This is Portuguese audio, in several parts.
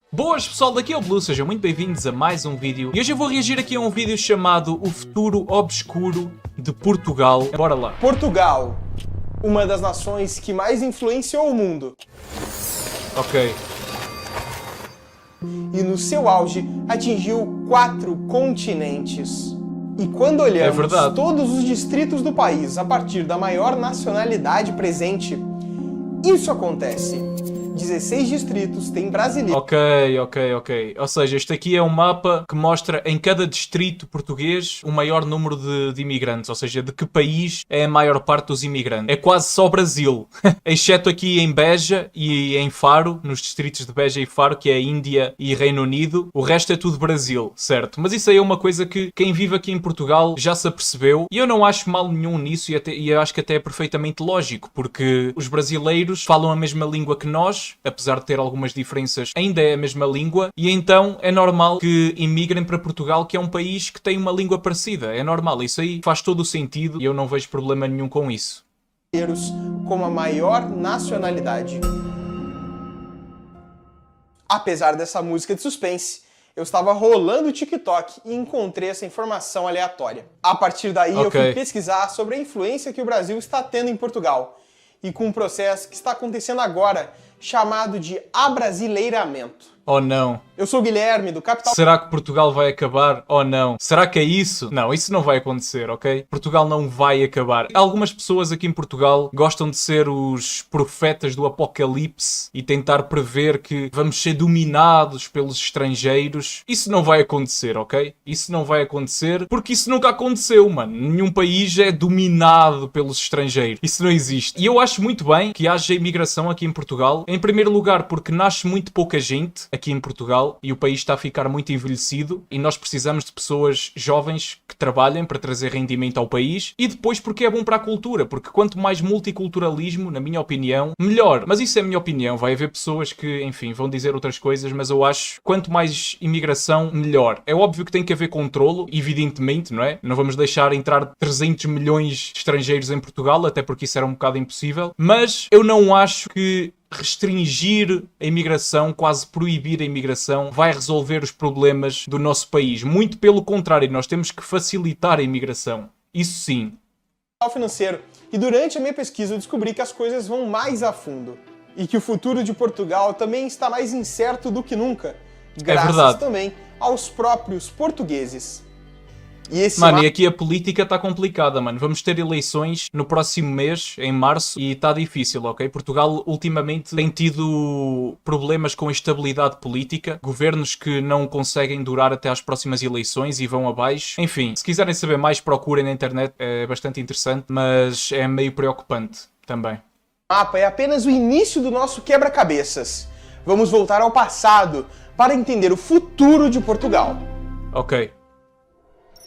Boas pessoal, daqui é o Blue, sejam muito bem-vindos a mais um vídeo. E hoje eu vou reagir aqui a um vídeo chamado O Futuro Obscuro de Portugal. Bora lá. Portugal, uma das nações que mais influenciou o mundo. Ok. E no seu auge atingiu 4 continentes. E quando olhamos todos os distritos do país a partir da maior nacionalidade presente, isso acontece. 16 distritos têm brasileiros. Ok. Ou seja, este aqui é um mapa que mostra em cada distrito português o maior número de imigrantes. Ou seja, de que país é a maior parte dos imigrantes. É quase só Brasil. Exceto aqui em Beja e em Faro, nos distritos de Beja e Faro, que é Índia e Reino Unido. O resto é tudo Brasil, certo? Mas isso aí é uma coisa que quem vive aqui em Portugal já se apercebeu. E eu não acho mal nenhum nisso e eu acho que até é perfeitamente lógico. Porque os brasileiros falam a mesma língua que nós, apesar de ter algumas diferenças, ainda é a mesma língua, e então é normal que imigrem para Portugal, que é um país que tem uma língua parecida. É normal, isso aí faz todo o sentido e eu não vejo problema nenhum com isso. Como a maior nacionalidade. Apesar dessa música de suspense, eu estava rolando o TikTok e encontrei essa informação aleatória. A partir daí eu fui pesquisar sobre a influência que o Brasil está tendo em Portugal, e com um processo que está acontecendo agora, chamado de abrasileiramento. Oh não. Eu sou o Guilherme, do Capital... Será que Portugal vai acabar? Oh não. Será que é isso? Não, isso não vai acontecer, ok? Portugal não vai acabar. Algumas pessoas aqui em Portugal gostam de ser os profetas do apocalipse e tentar prever que vamos ser dominados pelos estrangeiros. Isso não vai acontecer, ok? Isso não vai acontecer porque isso nunca aconteceu, mano. Nenhum país é dominado pelos estrangeiros. Isso não existe. E eu acho muito bem que haja imigração aqui em Portugal. Em primeiro lugar, porque nasce muito pouca gente aqui em Portugal e o país está a ficar muito envelhecido e nós precisamos de pessoas jovens que trabalhem para trazer rendimento ao país, e depois porque é bom para a cultura, porque quanto mais multiculturalismo, na minha opinião, melhor. Mas isso é a minha opinião, vai haver pessoas que, enfim, vão dizer outras coisas, mas eu acho que quanto mais imigração, melhor. É óbvio que tem que haver controlo, evidentemente, não é? Não vamos deixar entrar 300 milhões de estrangeiros em Portugal, até porque isso era um bocado impossível, mas eu não acho que restringir a imigração, quase proibir a imigração, vai resolver os problemas do nosso país. Muito pelo contrário, nós temos que facilitar a imigração. Isso sim. Financeiro. E durante a minha pesquisa eu descobri que as coisas vão mais a fundo. E que o futuro de Portugal também está mais incerto do que nunca. Graças também aos próprios portugueses. Mano, e aqui a política está complicada, mano. Vamos ter eleições no próximo mês, em março, e está difícil, ok? Portugal ultimamente tem tido problemas com a estabilidade política, governos que não conseguem durar até às próximas eleições e vão abaixo. Enfim, se quiserem saber mais, procurem na internet, é bastante interessante, mas é meio preocupante também. O mapa é apenas o início do nosso quebra-cabeças. Vamos voltar ao passado para entender o futuro de Portugal. Ok.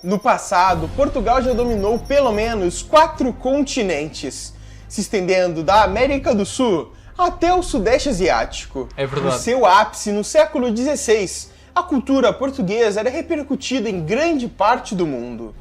No passado, Portugal já dominou pelo menos 4 continentes, se estendendo da América do Sul até o Sudeste Asiático. É verdade. No seu ápice, no século XVI, a cultura portuguesa era repercutida em grande parte do mundo.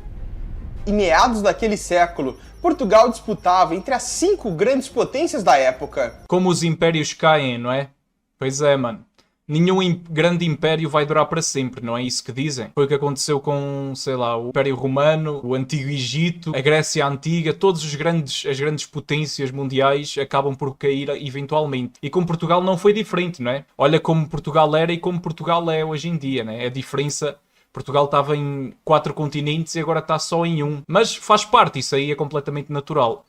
Em meados daquele século, Portugal disputava entre as 5 grandes potências da época. Como os impérios caem, não é? Pois é, mano. Nenhum grande império vai durar para sempre, não é isso que dizem? Foi o que aconteceu com, sei lá, o Império Romano, o Antigo Egito, a Grécia Antiga, todas as grandes potências mundiais acabam por cair eventualmente. E com Portugal não foi diferente, não é? Olha como Portugal era e como Portugal é hoje em dia, não é? A diferença... Portugal estava em 4 continentes e agora está só em 1. Mas faz parte, isso aí é completamente natural.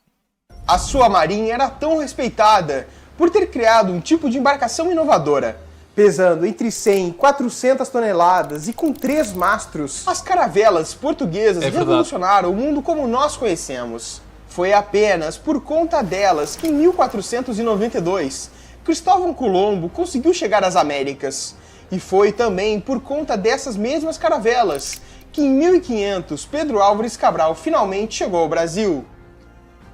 A sua marinha era tão respeitada por ter criado um tipo de embarcação inovadora, pesando entre 100 e 400 toneladas e com 3 mastros. As caravelas portuguesas revolucionaram o mundo como nós conhecemos. Foi apenas por conta delas que em 1492, Cristóvão Colombo conseguiu chegar às Américas. E foi também por conta dessas mesmas caravelas que em 1500 Pedro Álvares Cabral finalmente chegou ao Brasil.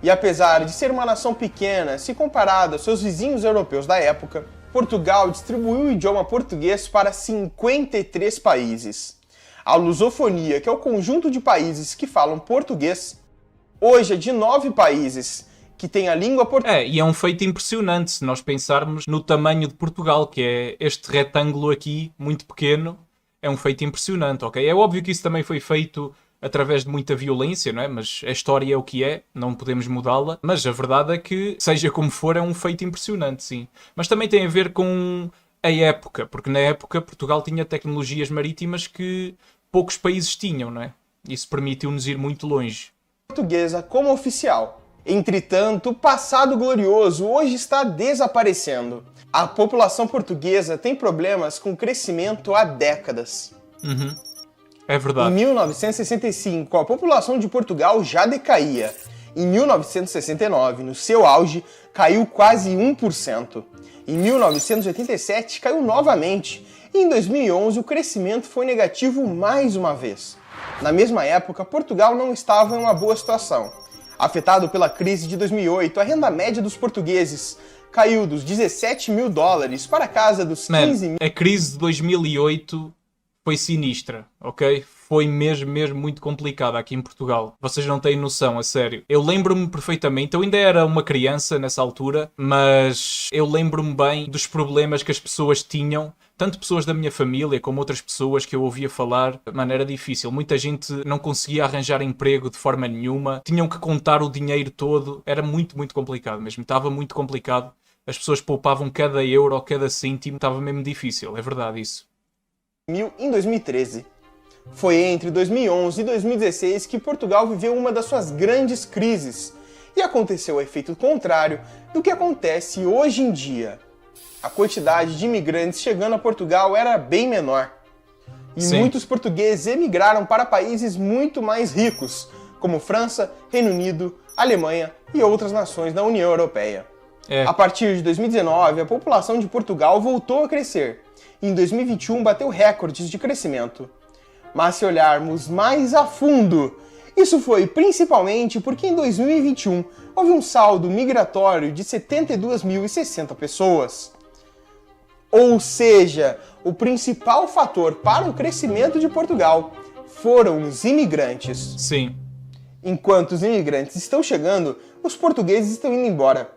E apesar de ser uma nação pequena se comparada aos seus vizinhos europeus da época, Portugal distribuiu o idioma português para 53 países. A lusofonia, que é o conjunto de países que falam português, hoje é de 9 países, que tem a língua portuguesa. E é um feito impressionante se nós pensarmos no tamanho de Portugal, que é este retângulo aqui, muito pequeno. É um feito impressionante, ok? É óbvio que isso também foi feito através de muita violência, não é? Mas a história é o que é, não podemos mudá-la. Mas a verdade é que, seja como for, é um feito impressionante, sim. Mas também tem a ver com a época, porque na época Portugal tinha tecnologias marítimas que poucos países tinham, não é? Isso permitiu-nos ir muito longe. Portuguesa como oficial. Entretanto, o passado glorioso hoje está desaparecendo. A população portuguesa tem problemas com crescimento há décadas. É verdade. Em 1965, a população de Portugal já decaía. Em 1969, no seu auge, caiu quase 1%. Em 1987, caiu novamente. E em 2011, o crescimento foi negativo mais uma vez. Na mesma época, Portugal não estava em uma boa situação. Afetado pela crise de 2008, a renda média dos portugueses caiu dos 17 mil dólares para a casa dos 15 mil. A crise de 2008 foi sinistra, ok? Foi mesmo muito complicada aqui em Portugal. Vocês não têm noção, a sério. Eu lembro-me perfeitamente, eu ainda era uma criança nessa altura, mas eu lembro-me bem dos problemas que as pessoas tinham, tanto pessoas da minha família como outras pessoas que eu ouvia falar. Mano, era difícil. Muita gente não conseguia arranjar emprego de forma nenhuma, tinham que contar o dinheiro todo. Era muito complicado mesmo, estava muito complicado. As pessoas poupavam cada euro, cada cêntimo, estava mesmo difícil, é verdade isso. Em 2013. Foi entre 2011 e 2016 que Portugal viveu uma das suas grandes crises, e aconteceu o efeito contrário do que acontece hoje em dia. A quantidade de imigrantes chegando a Portugal era bem menor, e muitos portugueses emigraram para países muito mais ricos, como França, Reino Unido, Alemanha e outras nações da União Europeia. A partir de 2019, a população de Portugal voltou a crescer, e em 2021 bateu recordes de crescimento. Mas se olharmos mais a fundo, isso foi principalmente porque em 2021 houve um saldo migratório de 72.060 pessoas. Ou seja, o principal fator para o crescimento de Portugal foram os imigrantes. Sim. Enquanto os imigrantes estão chegando, os portugueses estão indo embora.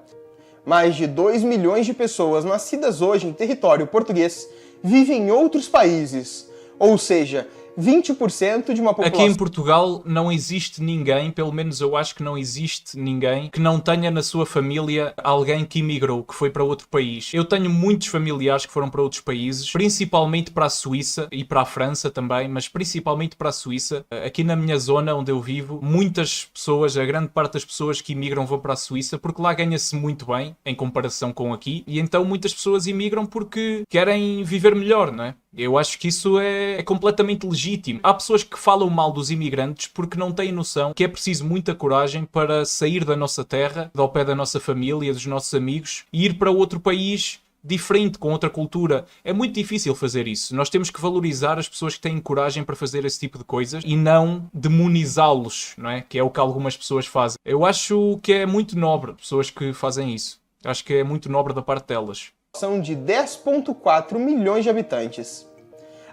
Mais de 2 milhões de pessoas nascidas hoje em território português vivem em outros países, ou seja, 20% de uma população. Aqui em Portugal não existe ninguém, pelo menos eu acho que não existe ninguém, que não tenha na sua família alguém que emigrou, que foi para outro país. Eu tenho muitos familiares que foram para outros países, principalmente para a Suíça e para a França também, mas principalmente para a Suíça. Aqui na minha zona onde eu vivo, muitas pessoas, a grande parte das pessoas que imigram vão para a Suíça porque lá ganha-se muito bem em comparação com aqui, e então muitas pessoas imigram porque querem viver melhor, não é? Eu acho que isso é completamente legítimo. Há pessoas que falam mal dos imigrantes porque não têm noção que é preciso muita coragem para sair da nossa terra, ao pé da nossa família, dos nossos amigos, e ir para outro país diferente, com outra cultura. É muito difícil fazer isso. Nós temos que valorizar as pessoas que têm coragem para fazer esse tipo de coisas e não demonizá-los, não é? Que é o que algumas pessoas fazem. Eu acho que é muito nobre pessoas que fazem isso. Acho que é muito nobre da parte delas. São de 10,4 milhões de habitantes.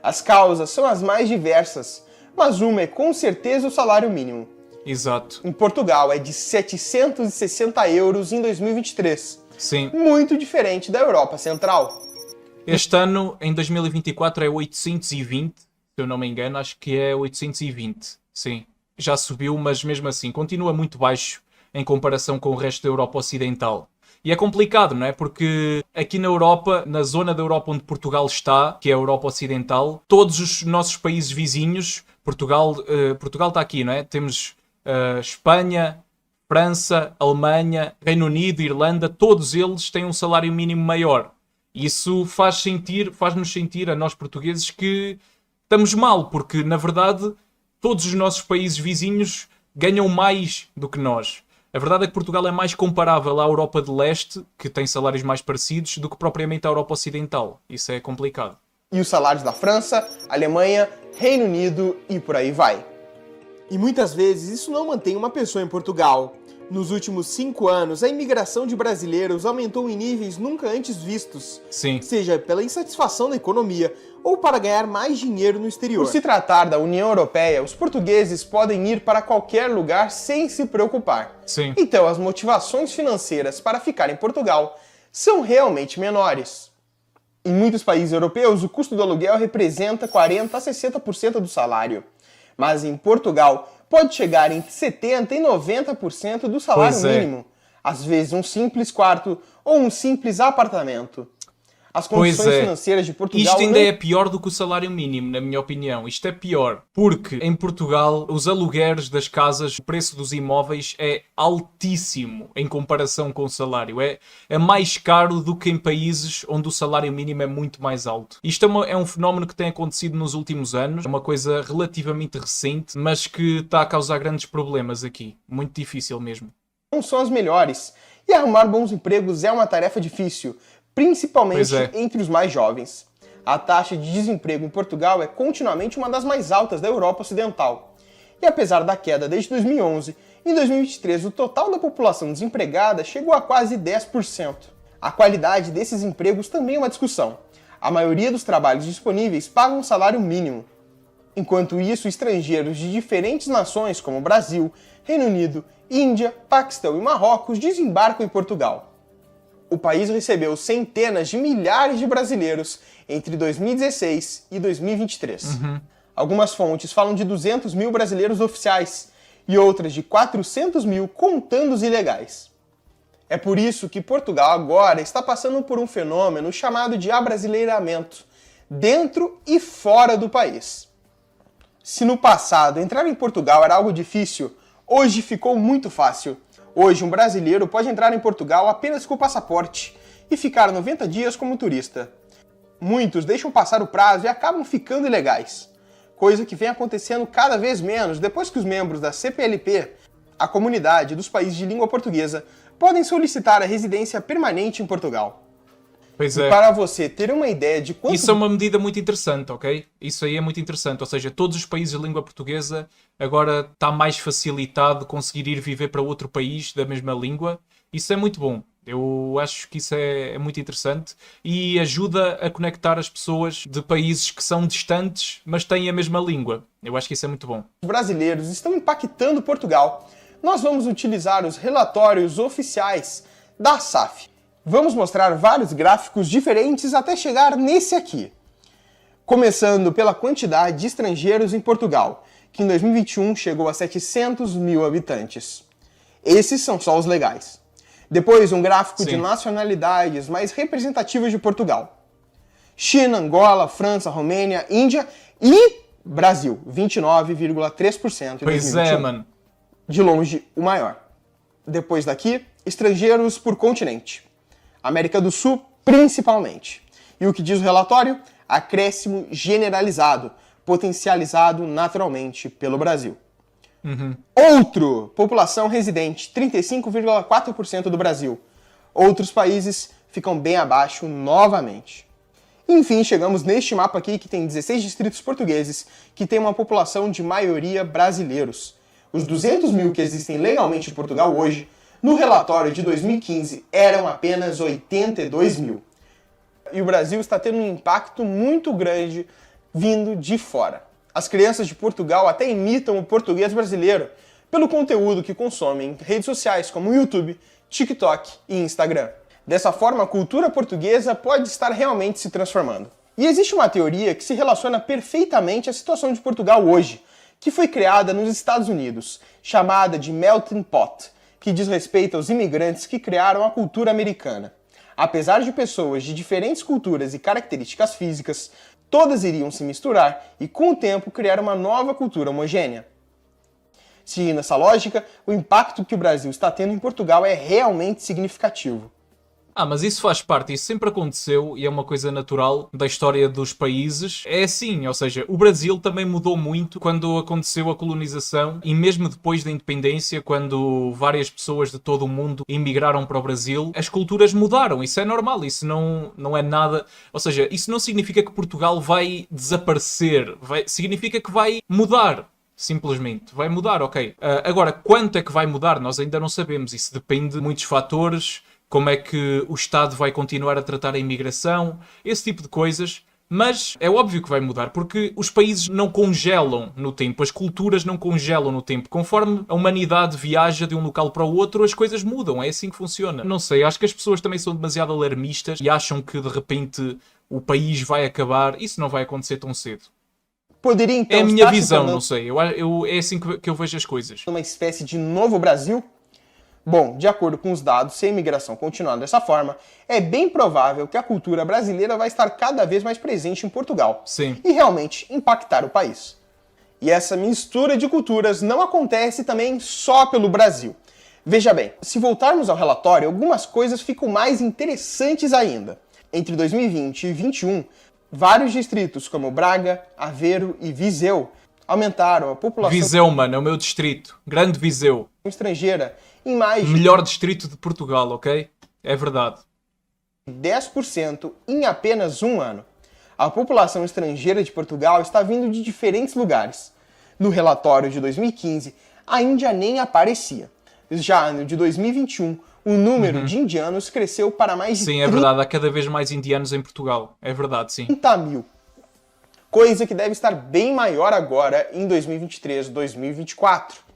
As causas são as mais diversas, mas uma é com certeza o salário mínimo. Exato. Em Portugal é de 760 euros em 2023. Sim. Muito diferente da Europa Central. Este ano, em 2024, é 820, se eu não me engano, acho que é 820. Sim. Já subiu, mas mesmo assim continua muito baixo em comparação com o resto da Europa Ocidental. E é complicado, não é? Porque aqui na Europa, na zona da Europa onde Portugal está, que é a Europa Ocidental, todos os nossos países vizinhos, Portugal está aqui, não é? Temos Espanha, França, Alemanha, Reino Unido, Irlanda, todos eles têm um salário mínimo maior. Isso faz-nos sentir a nós portugueses que estamos mal, porque na verdade todos os nossos países vizinhos ganham mais do que nós. A verdade é que Portugal é mais comparável à Europa de Leste, que tem salários mais parecidos, do que propriamente à Europa Ocidental. Isso é complicado. E os salários da França, Alemanha, Reino Unido e por aí vai. E muitas vezes isso não mantém uma pessoa em Portugal, Nos últimos 5 anos, a imigração de brasileiros aumentou em níveis nunca antes vistos. Sim. Seja pela insatisfação da economia ou para ganhar mais dinheiro no exterior. Por se tratar da União Europeia, os portugueses podem ir para qualquer lugar sem se preocupar. Sim. Então, as motivações financeiras para ficar em Portugal são realmente menores. Em muitos países europeus, o custo do aluguel representa 40% a 60% do salário. Mas em Portugal, pode chegar entre 70% e 90% do salário mínimo. Às vezes um simples quarto ou um simples apartamento. As condições financeiras de Portugal... Isto ainda é pior do que o salário mínimo, na minha opinião. Isto é pior. Porque em Portugal, os alugueres das casas, o preço dos imóveis é altíssimo em comparação com o salário. É mais caro do que em países onde o salário mínimo é muito mais alto. Isto é um fenómeno que tem acontecido nos últimos anos. É uma coisa relativamente recente, mas que está a causar grandes problemas aqui. Muito difícil mesmo. Não são as melhores. E arrumar bons empregos é uma tarefa difícil, principalmente entre os mais jovens. A taxa de desemprego em Portugal é continuamente uma das mais altas da Europa Ocidental. E apesar da queda desde 2011, em 2023 o total da população desempregada chegou a quase 10%. A qualidade desses empregos também é uma discussão. A maioria dos trabalhos disponíveis pagam um salário mínimo. Enquanto isso, estrangeiros de diferentes nações como Brasil, Reino Unido, Índia, Paquistão e Marrocos desembarcam em Portugal. O país recebeu centenas de milhares de brasileiros entre 2016 e 2023. Algumas fontes falam de 200 mil brasileiros oficiais e outras de 400 mil contando os ilegais. É por isso que Portugal agora está passando por um fenômeno chamado de abrasileiramento, dentro e fora do país. Se no passado entrar em Portugal era algo difícil, hoje ficou muito fácil. Hoje, um brasileiro pode entrar em Portugal apenas com o passaporte e ficar 90 dias como turista. Muitos deixam passar o prazo e acabam ficando ilegais, coisa que vem acontecendo cada vez menos depois que os membros da CPLP, a comunidade dos países de língua portuguesa, podem solicitar a residência permanente em Portugal. Pois é. E para você ter uma ideia de quanto... Isso é uma medida muito interessante, ok? Isso aí é muito interessante. Ou seja, todos os países de língua portuguesa agora está mais facilitado conseguir ir viver para outro país da mesma língua. Isso é muito bom. Eu acho que isso é muito interessante e ajuda a conectar as pessoas de países que são distantes, mas têm a mesma língua. Eu acho que isso é muito bom. Os brasileiros estão impactando Portugal. Nós vamos utilizar os relatórios oficiais da SAF. Vamos mostrar vários gráficos diferentes até chegar nesse aqui. Começando pela quantidade de estrangeiros em Portugal, que em 2021 chegou a 700 mil habitantes. Esses são só os legais. Depois, um gráfico de nacionalidades mais representativas de Portugal. China, Angola, França, Romênia, Índia e Brasil, 29,3% em 2021. Pois é, mano. De longe, o maior. Depois daqui, estrangeiros por continente. América do Sul, principalmente. E o que diz o relatório? Acréscimo generalizado, potencializado naturalmente pelo Brasil. Outro, população residente, 35,4% do Brasil. Outros países ficam bem abaixo novamente. Enfim, chegamos neste mapa aqui que tem 16 distritos portugueses, que tem uma população de maioria brasileiros. Os 200 mil que existem legalmente em Portugal hoje, no relatório de 2015, eram apenas 82 mil. E o Brasil está tendo um impacto muito grande vindo de fora. As crianças de Portugal até imitam o português brasileiro pelo conteúdo que consomem em redes sociais como YouTube, TikTok e Instagram. Dessa forma, a cultura portuguesa pode estar realmente se transformando. E existe uma teoria que se relaciona perfeitamente à situação de Portugal hoje, que foi criada nos Estados Unidos, chamada de Melting Pot, que diz respeito aos imigrantes que criaram a cultura americana. Apesar de pessoas de diferentes culturas e características físicas, todas iriam se misturar e, com o tempo, criar uma nova cultura homogênea. Seguindo essa lógica, o impacto que o Brasil está tendo em Portugal é realmente significativo. Mas isso faz parte, isso sempre aconteceu e é uma coisa natural da história dos países. É assim, ou seja, o Brasil também mudou muito quando aconteceu a colonização e mesmo depois da independência, quando várias pessoas de todo o mundo emigraram para o Brasil, as culturas mudaram, isso é normal, isso não é nada... Ou seja, isso não significa que Portugal vai desaparecer, significa que vai mudar. Simplesmente. Vai mudar, ok. Agora, quanto é que vai mudar? Nós ainda não sabemos. Isso depende de muitos fatores. Como é que o Estado vai continuar a tratar a imigração. Esse tipo de coisas. Mas é óbvio que vai mudar, porque os países não congelam no tempo, as culturas não congelam no tempo. Conforme a humanidade viaja de um local para o outro, as coisas mudam, é assim que funciona. Não sei, acho que as pessoas também são demasiado alarmistas e acham que de repente o país vai acabar. Isso não vai acontecer tão cedo. Poderia então É a minha estar se visão, tornando não sei. É assim que eu vejo as coisas. uma espécie de novo Brasil? Bom, de acordo com os dados, se a imigração continuar dessa forma, é bem provável que a cultura brasileira vai estar cada vez mais presente em Portugal Sim. e realmente impactar o país. E essa mistura de culturas não acontece também só pelo Brasil. Veja bem, se voltarmos ao relatório, algumas coisas ficam mais interessantes ainda. Entre 2020 e 2021, vários distritos como Braga, Aveiro e Viseu aumentaram a população Viseu, mano, é o meu distrito. Grande Viseu. estrangeira em mais de Melhor distrito de Portugal, ok? É verdade. 10% em apenas um ano. A população estrangeira de Portugal está vindo de diferentes lugares. No relatório de 2015, a Índia nem aparecia. Já no de 2021, o número de indianos cresceu para mais de Sim, é verdade. Há cada vez mais indianos em Portugal. É verdade, sim. 30 mil. Coisa que deve estar bem maior agora em 2023, 2024.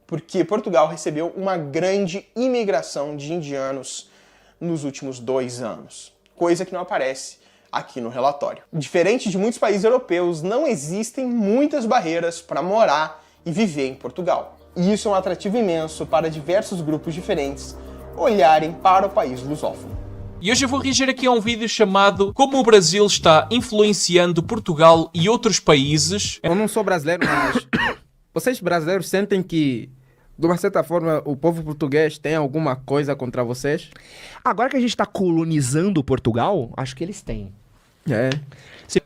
Porque Portugal recebeu uma grande imigração de indianos nos últimos 2 anos. Coisa que não aparece aqui no relatório. Diferente de muitos países europeus, não existem muitas barreiras para morar e viver em Portugal. E isso é um atrativo imenso para diversos grupos diferentes olharem para o país lusófono. E hoje eu vou reagir aqui a um vídeo chamado Como o Brasil está influenciando Portugal e outros países. Eu não sou brasileiro, mas vocês brasileiros sentem que, de uma certa forma, o povo português tem alguma coisa contra vocês? Agora que a gente tá colonizando Portugal, acho que eles têm. É.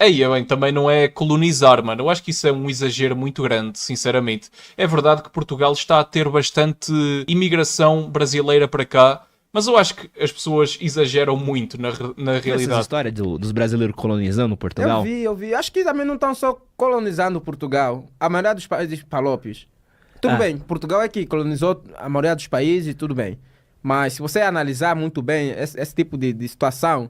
Aí, bem, também não é colonizar, mano. Eu acho que isso é um exagero muito grande, sinceramente. É verdade que Portugal está a ter bastante imigração brasileira para cá, mas eu acho que as pessoas exageram muito na Essa realidade. história dos brasileiros colonizando Portugal? Eu vi. Acho que também não estão só colonizando Portugal. A maioria dos países palópios. Tudo bem, Portugal é que colonizou a maioria dos países, tudo bem. Mas se você analisar muito bem esse tipo de situação,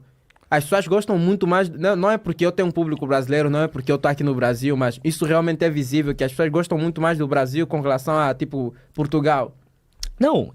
as pessoas gostam muito mais... Não é porque eu tenho um público brasileiro, não é porque eu tô aqui no Brasil, mas isso realmente é visível, que as pessoas gostam muito mais do Brasil com relação a, tipo, Portugal. Não,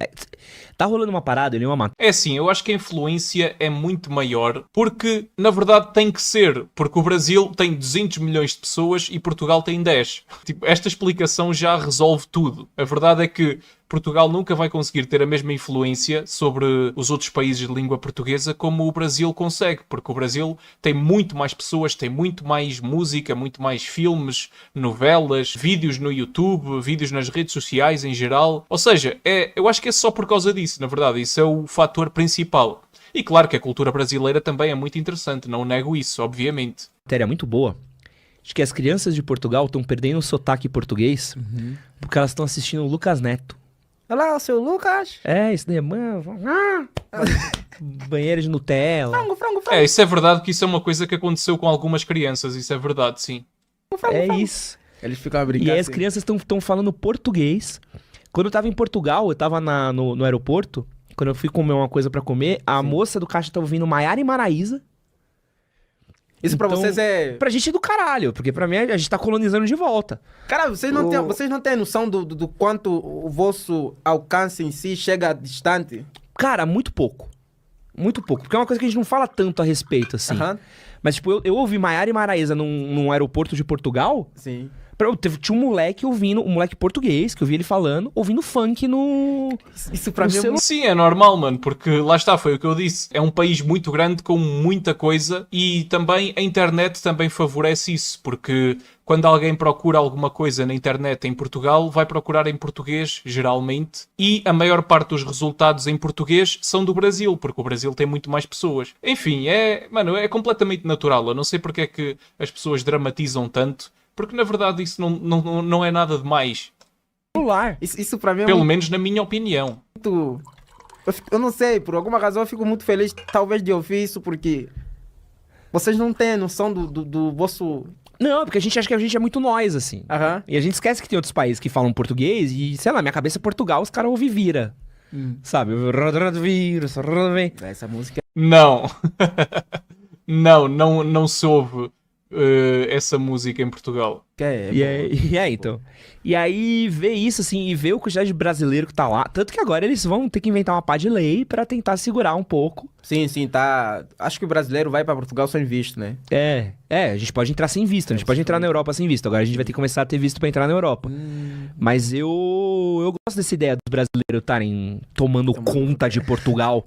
tá rolando uma parada, ele é uma É assim, eu acho que a influência é muito maior, porque, na verdade, tem que ser. Porque o Brasil tem 200 milhões de pessoas e Portugal tem 10. Tipo, esta explicação já resolve tudo. A verdade é que Portugal nunca vai conseguir ter a mesma influência sobre os outros países de língua portuguesa como o Brasil consegue, porque o Brasil tem muito mais pessoas, tem muito mais música, muito mais filmes, novelas, vídeos no YouTube, vídeos nas redes sociais em geral. Ou seja, eu acho que é só por causa disso, na verdade. Isso é o fator principal. E claro que a cultura brasileira também é muito interessante, não nego isso, obviamente. matéria muito boa. Acho que as crianças de Portugal estão perdendo o sotaque português porque elas estão assistindo o Lucas Neto. Olha lá, o seu Lucas. É, isso daí é banheiro de Nutella. Frango. Isso é verdade que isso é uma coisa que aconteceu com algumas crianças, isso é verdade, sim. É isso. Eles ficam a E brincar aí as assim. crianças estão falando português. Quando eu tava em Portugal, eu tava no aeroporto, quando eu fui comer uma coisa pra comer, a moça do caixa tava ouvindo Maiara e Maraíza. Isso pra Então, vocês é... Pra gente é do caralho, porque pra mim a gente tá colonizando de volta. Cara, vocês não têm noção do quanto o vosso alcance em si chega distante? Cara, muito pouco. Muito pouco. Porque é uma coisa que a gente não fala tanto a respeito, assim. Aham. Mas, tipo, eu ouvi Maiara e Maraíza num aeroporto de Portugal. Sim. Tinha um moleque ouvindo, um moleque português, que eu vi ele falando, ouvindo funk no... Isso pra No mim é celular. Sim, é normal, mano, porque lá está, foi o que eu disse. É um país muito grande com muita coisa e também a internet também favorece isso, porque quando alguém procura alguma coisa na internet em Portugal, vai procurar em português, geralmente, e a maior parte dos resultados em português são do Brasil, porque o Brasil tem muito mais pessoas. Enfim, mano, é completamente natural. Eu não sei porque é que as pessoas dramatizam tanto, porque na verdade isso não é nada demais. celular. Isso pra mim é Pelo menos na minha opinião. muito... Eu não sei, por alguma razão eu fico muito feliz, talvez, de ouvir isso, porque vocês não têm noção do vosso Não, porque a gente acha que a gente é muito nós, assim. Aham. E a gente esquece que tem outros países que falam português e, sei lá, minha cabeça é Portugal, os caras ouvem vira. Sabe? Essa música. Não. não se ouve essa música em Portugal. Então. E aí, ver isso, assim, e ver o quantidade de brasileiro que tá lá. Tanto que agora eles vão ter que inventar uma pá de lei pra tentar segurar um pouco. Sim, tá. Acho que o brasileiro vai pra Portugal sem visto, né? A gente pode entrar sem visto, a gente pode entrar na Europa sem visto. Agora a gente vai ter que começar a ter visto pra entrar na Europa. Mas eu gosto dessa ideia dos brasileiros estarem tomando conta de Portugal.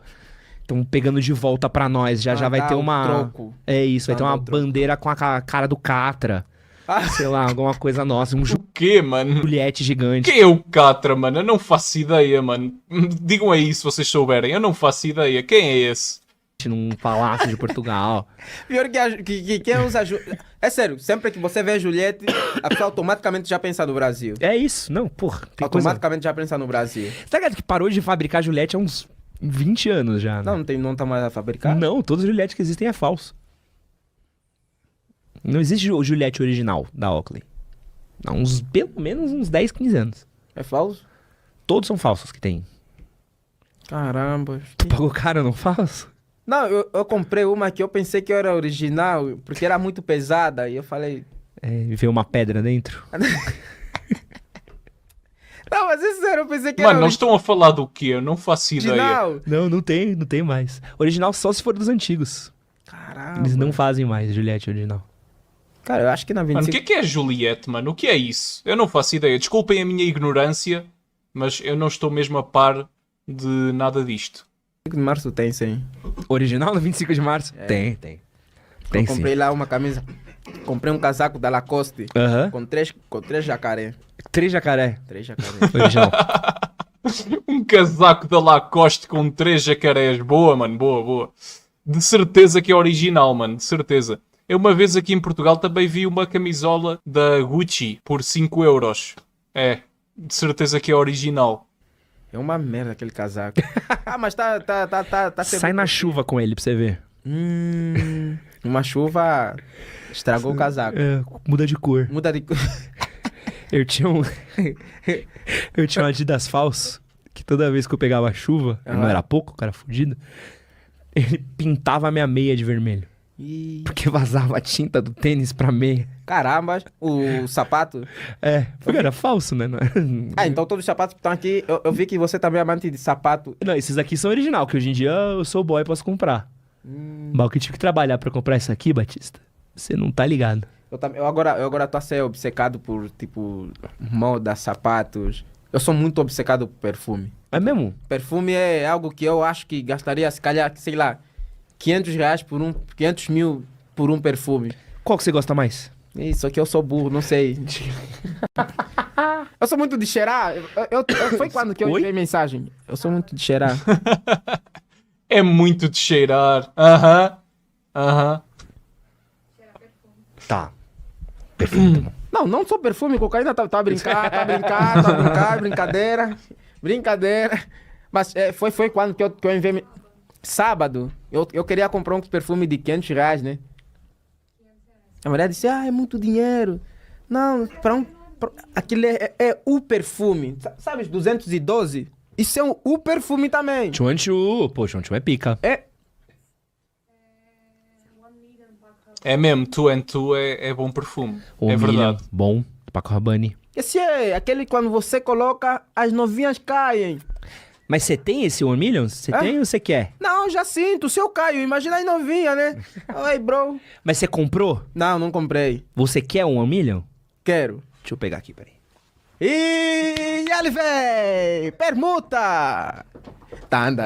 Estão pegando de volta pra nós. Já vai ter uma... troco. É isso, vai ter uma Dá o troco. bandeira com a cara do Catra. Sei lá, alguma coisa nossa. Um O quê, mano? Juliette gigante. Quem é o Catra, mano? Eu não faço ideia, mano. Digam aí se vocês souberem. Eu não faço ideia. Quem é esse? Num palácio de Portugal. Pior que quem usa... É sério, sempre que você vê a Juliette, a pessoa automaticamente já pensa no Brasil. É isso. Não, porra. Tem coisa... Automaticamente já pensa no Brasil. Tá ligado que parou de fabricar Juliette há uns 20 anos já, né? Não tá mais a fabricar? Não, todos os Juliette que existem é falso. Não existe o Juliette original da Oakley. Há pelo menos uns 10, 15 anos. É falso? Todos são falsos que tem. Caramba. Tu pagou caro, não falso? Não, eu comprei uma que eu pensei que era original, porque era muito pesada, e eu falei... Veio uma pedra dentro. Não, mas é sério, eu pensei que Mano, era não estão a falar do quê? Eu não faço ideia. original. Não tem mais. Original só se for dos antigos. Caramba. Eles não fazem mais Juliette original. Cara, eu acho que na Mano, o 25... que é Juliette, mano? O que é isso? Eu não faço ideia. Desculpem a minha ignorância, mas eu não estou mesmo a par de nada disto. de março tem, sim. Original no 25 de março? Tem. Eu Tem comprei sim. lá uma camisa, comprei um casaco da Lacoste, Aham. com três jacaré. 3 jacaré. 3 jacaré. Original. Um casaco da Lacoste com 3 jacarés. Boa, mano. Boa. De certeza que é original, mano. De certeza. Eu uma vez aqui em Portugal também vi uma camisola da Gucci por 5 euros. É. De certeza que é original. É uma merda aquele casaco. Mas tá Sai na chuva com ele pra você ver. Uma chuva estragou o casaco. Muda de cor. Muda de cor. Eu tinha um Adidas falso, que toda vez que eu pegava chuva, não era pouco, o cara fudido, ele pintava a minha meia de vermelho. Ih, Porque vazava a tinta do tênis pra meia. caramba, o sapato. Porque era falso, né? Então todos os sapatos que estão aqui, eu vi que você também é amante de sapato. Não, esses aqui são original, que hoje em dia eu sou boy e posso comprar. Mas o que eu tive que trabalhar pra comprar isso aqui, Batista, você não tá ligado. Eu agora tô a ser obcecado por, tipo, moda, sapatos. Eu sou muito obcecado por perfume. É mesmo? Perfume é algo que eu acho que gastaria, se calhar, sei lá, 500 reais 500 mil por um perfume. Qual que você gosta mais? Isso aqui eu sou burro, não sei. Eu sou muito de cheirar. Foi quando que eu Oi? enviei mensagem? Eu sou muito de cheirar. É muito de cheirar. Aham. Tá. Não sou perfume, cocaína tá a brincar, brincadeira. Mas foi quando que eu enviei... Sábado, eu queria comprar um perfume de 500 reais, né? A mulher disse, é muito dinheiro. Não, aquele é o perfume. Sabe os 212? Isso é o perfume também. Chuanchu. Pô, Chuanchu é pica. É mesmo, Tu and Tu é bom perfume. O É Million, verdade. bom, Paco Rabanne. Esse é aquele quando você coloca, as novinhas caem. Mas você tem esse 1 Million? Você tem ou você quer? Não, já sinto, se eu caio, imagina as novinhas, né? Oi, bro. Mas você comprou? Não comprei. Você quer 1 Million? Quero. Deixa eu pegar aqui, peraí. E ali vem! Permuta! Tan.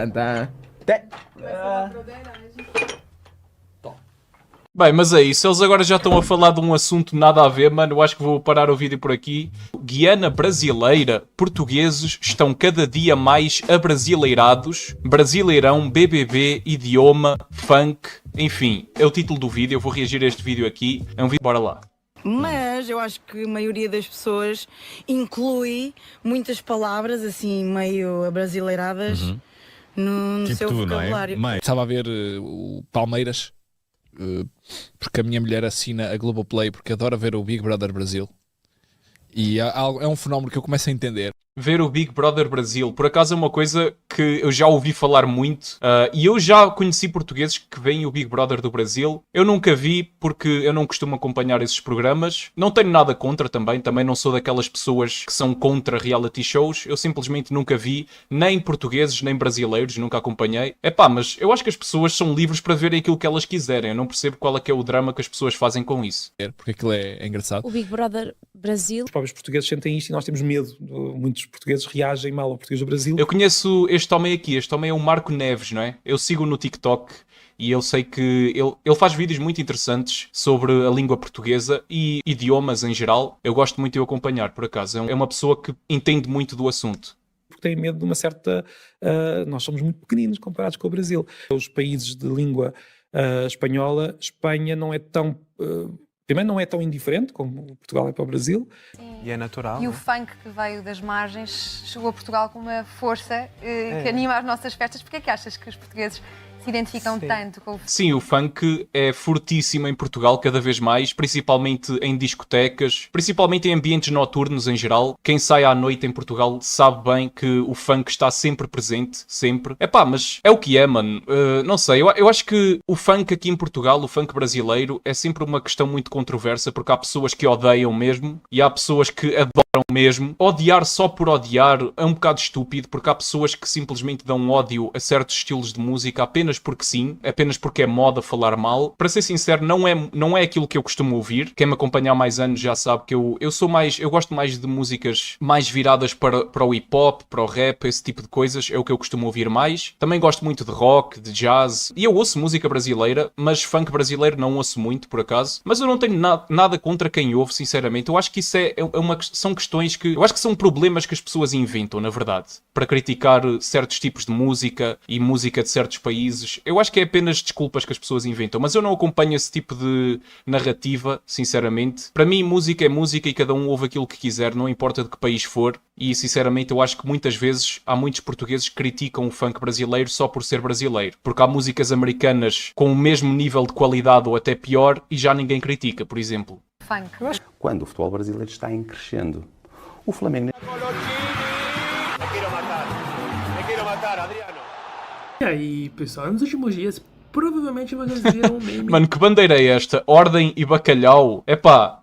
Bem, mas é isso. Eles agora já estão a falar de um assunto nada a ver, mano. Eu acho que vou parar o vídeo por aqui. Guiana brasileira. Portugueses estão cada dia mais abrasileirados. Brasileirão, BBB, idioma, funk. Enfim, é o título do vídeo. Eu vou reagir a este vídeo aqui. É um vídeo... Bora lá. Mas eu acho que a maioria das pessoas inclui muitas palavras assim meio abrasileiradas no Tipo seu tu, não é? vocabulário. Mãe, estava a ver o Palmeiras porque a minha mulher assina a Globoplay porque adora ver o Big Brother Brasil. E é um fenómeno que eu começo a entender. Ver o Big Brother Brasil, por acaso é uma coisa que eu já ouvi falar muito, e eu já conheci portugueses que veem o Big Brother do Brasil. Eu nunca vi porque eu não costumo acompanhar esses programas. Não tenho nada contra também não sou daquelas pessoas que são contra reality shows. Eu simplesmente nunca vi, nem portugueses nem brasileiros, nunca acompanhei. Mas eu acho que as pessoas são livres para verem aquilo que elas quiserem. Eu não percebo qual é que é o drama que as pessoas fazem com isso. Porque aquilo é engraçado. O Big Brother Brasil. Os próprios portugueses sentem isto e nós temos medo. Muitos portugueses reagem mal ao português do Brasil. Eu conheço este homem aqui, este homem é o Marco Neves, não é? Eu sigo no TikTok e eu sei que ele faz vídeos muito interessantes sobre a língua portuguesa e idiomas em geral. Eu gosto muito de o acompanhar, por acaso. É uma pessoa que entende muito do assunto. Porque têm medo de uma certa... nós somos muito pequeninos comparados com o Brasil. Os países de língua espanhola, Espanha não é tão... primeiro, não é tão indiferente como Portugal é para o Brasil. Sim. E é natural. E o funk que veio das margens chegou a Portugal com uma força que anima as nossas festas. Porquê é que achas que os portugueses se identificam tanto com o funk? Sim, o funk é fortíssimo em Portugal cada vez mais, principalmente em discotecas, principalmente em ambientes noturnos em geral. Quem sai à noite em Portugal sabe bem que o funk está sempre presente, sempre. Mas é o que é, mano. Não sei, eu acho que o funk aqui em Portugal, o funk brasileiro, é sempre uma questão muito controversa, porque há pessoas que odeiam mesmo e há pessoas que adoram mesmo. Odiar só por odiar é um bocado estúpido, porque há pessoas que simplesmente dão ódio a certos estilos de música apenas porque sim, apenas porque é moda falar mal. Para ser sincero, não é aquilo que eu costumo ouvir. Quem me acompanha há mais anos já sabe que eu gosto mais de músicas mais viradas para o hip hop, para o rap, esse tipo de coisas, é o que eu costumo ouvir mais. Também gosto muito de rock, de jazz, e eu ouço música brasileira, mas funk brasileiro não ouço muito, por acaso. Mas eu não tenho nada contra quem ouve, sinceramente. Eu acho que isso são questões que... Eu acho que são problemas que as pessoas inventam, na verdade, para criticar certos tipos de música e música de certos países. Eu acho que é apenas desculpas que as pessoas inventam, mas eu não acompanho esse tipo de narrativa, sinceramente. Para mim, música é música e cada um ouve aquilo que quiser, não importa de que país for. E, sinceramente, eu acho que muitas vezes há muitos portugueses que criticam o funk brasileiro só por ser brasileiro. Porque há músicas americanas com o mesmo nível de qualidade ou até pior e já ninguém critica, por exemplo. Funk. Quando o futebol brasileiro está em crescendo, o Flamengo... E aí, pessoal, nos últimos dias, provavelmente vocês viram um meme... Mano, que bandeira é esta? Ordem e bacalhau?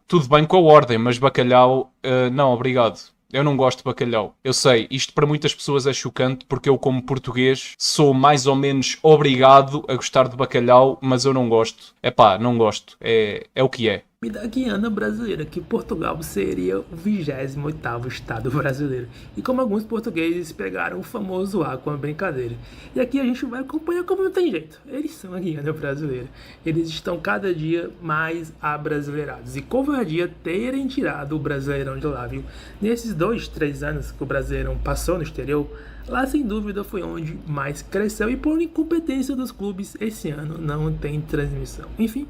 Tudo bem com a ordem, mas bacalhau... não, obrigado. Eu não gosto de bacalhau. Eu sei, isto para muitas pessoas é chocante porque eu, como português, sou mais ou menos obrigado a gostar de bacalhau, mas eu não gosto. Não gosto. É o que é. Da Guiana brasileira, que Portugal seria o 28º estado brasileiro. E como alguns portugueses pegaram o famoso A com a brincadeira. E aqui a gente vai acompanhar como não tem jeito. Eles são a Guiana brasileira. Eles estão cada dia mais abrasileirados. E covardia terem tirado o Brasileirão de lá, viu? Nesses 2-3 anos que o Brasileirão passou no exterior, lá sem dúvida foi onde mais cresceu. E por incompetência dos clubes, esse ano não tem transmissão. Enfim,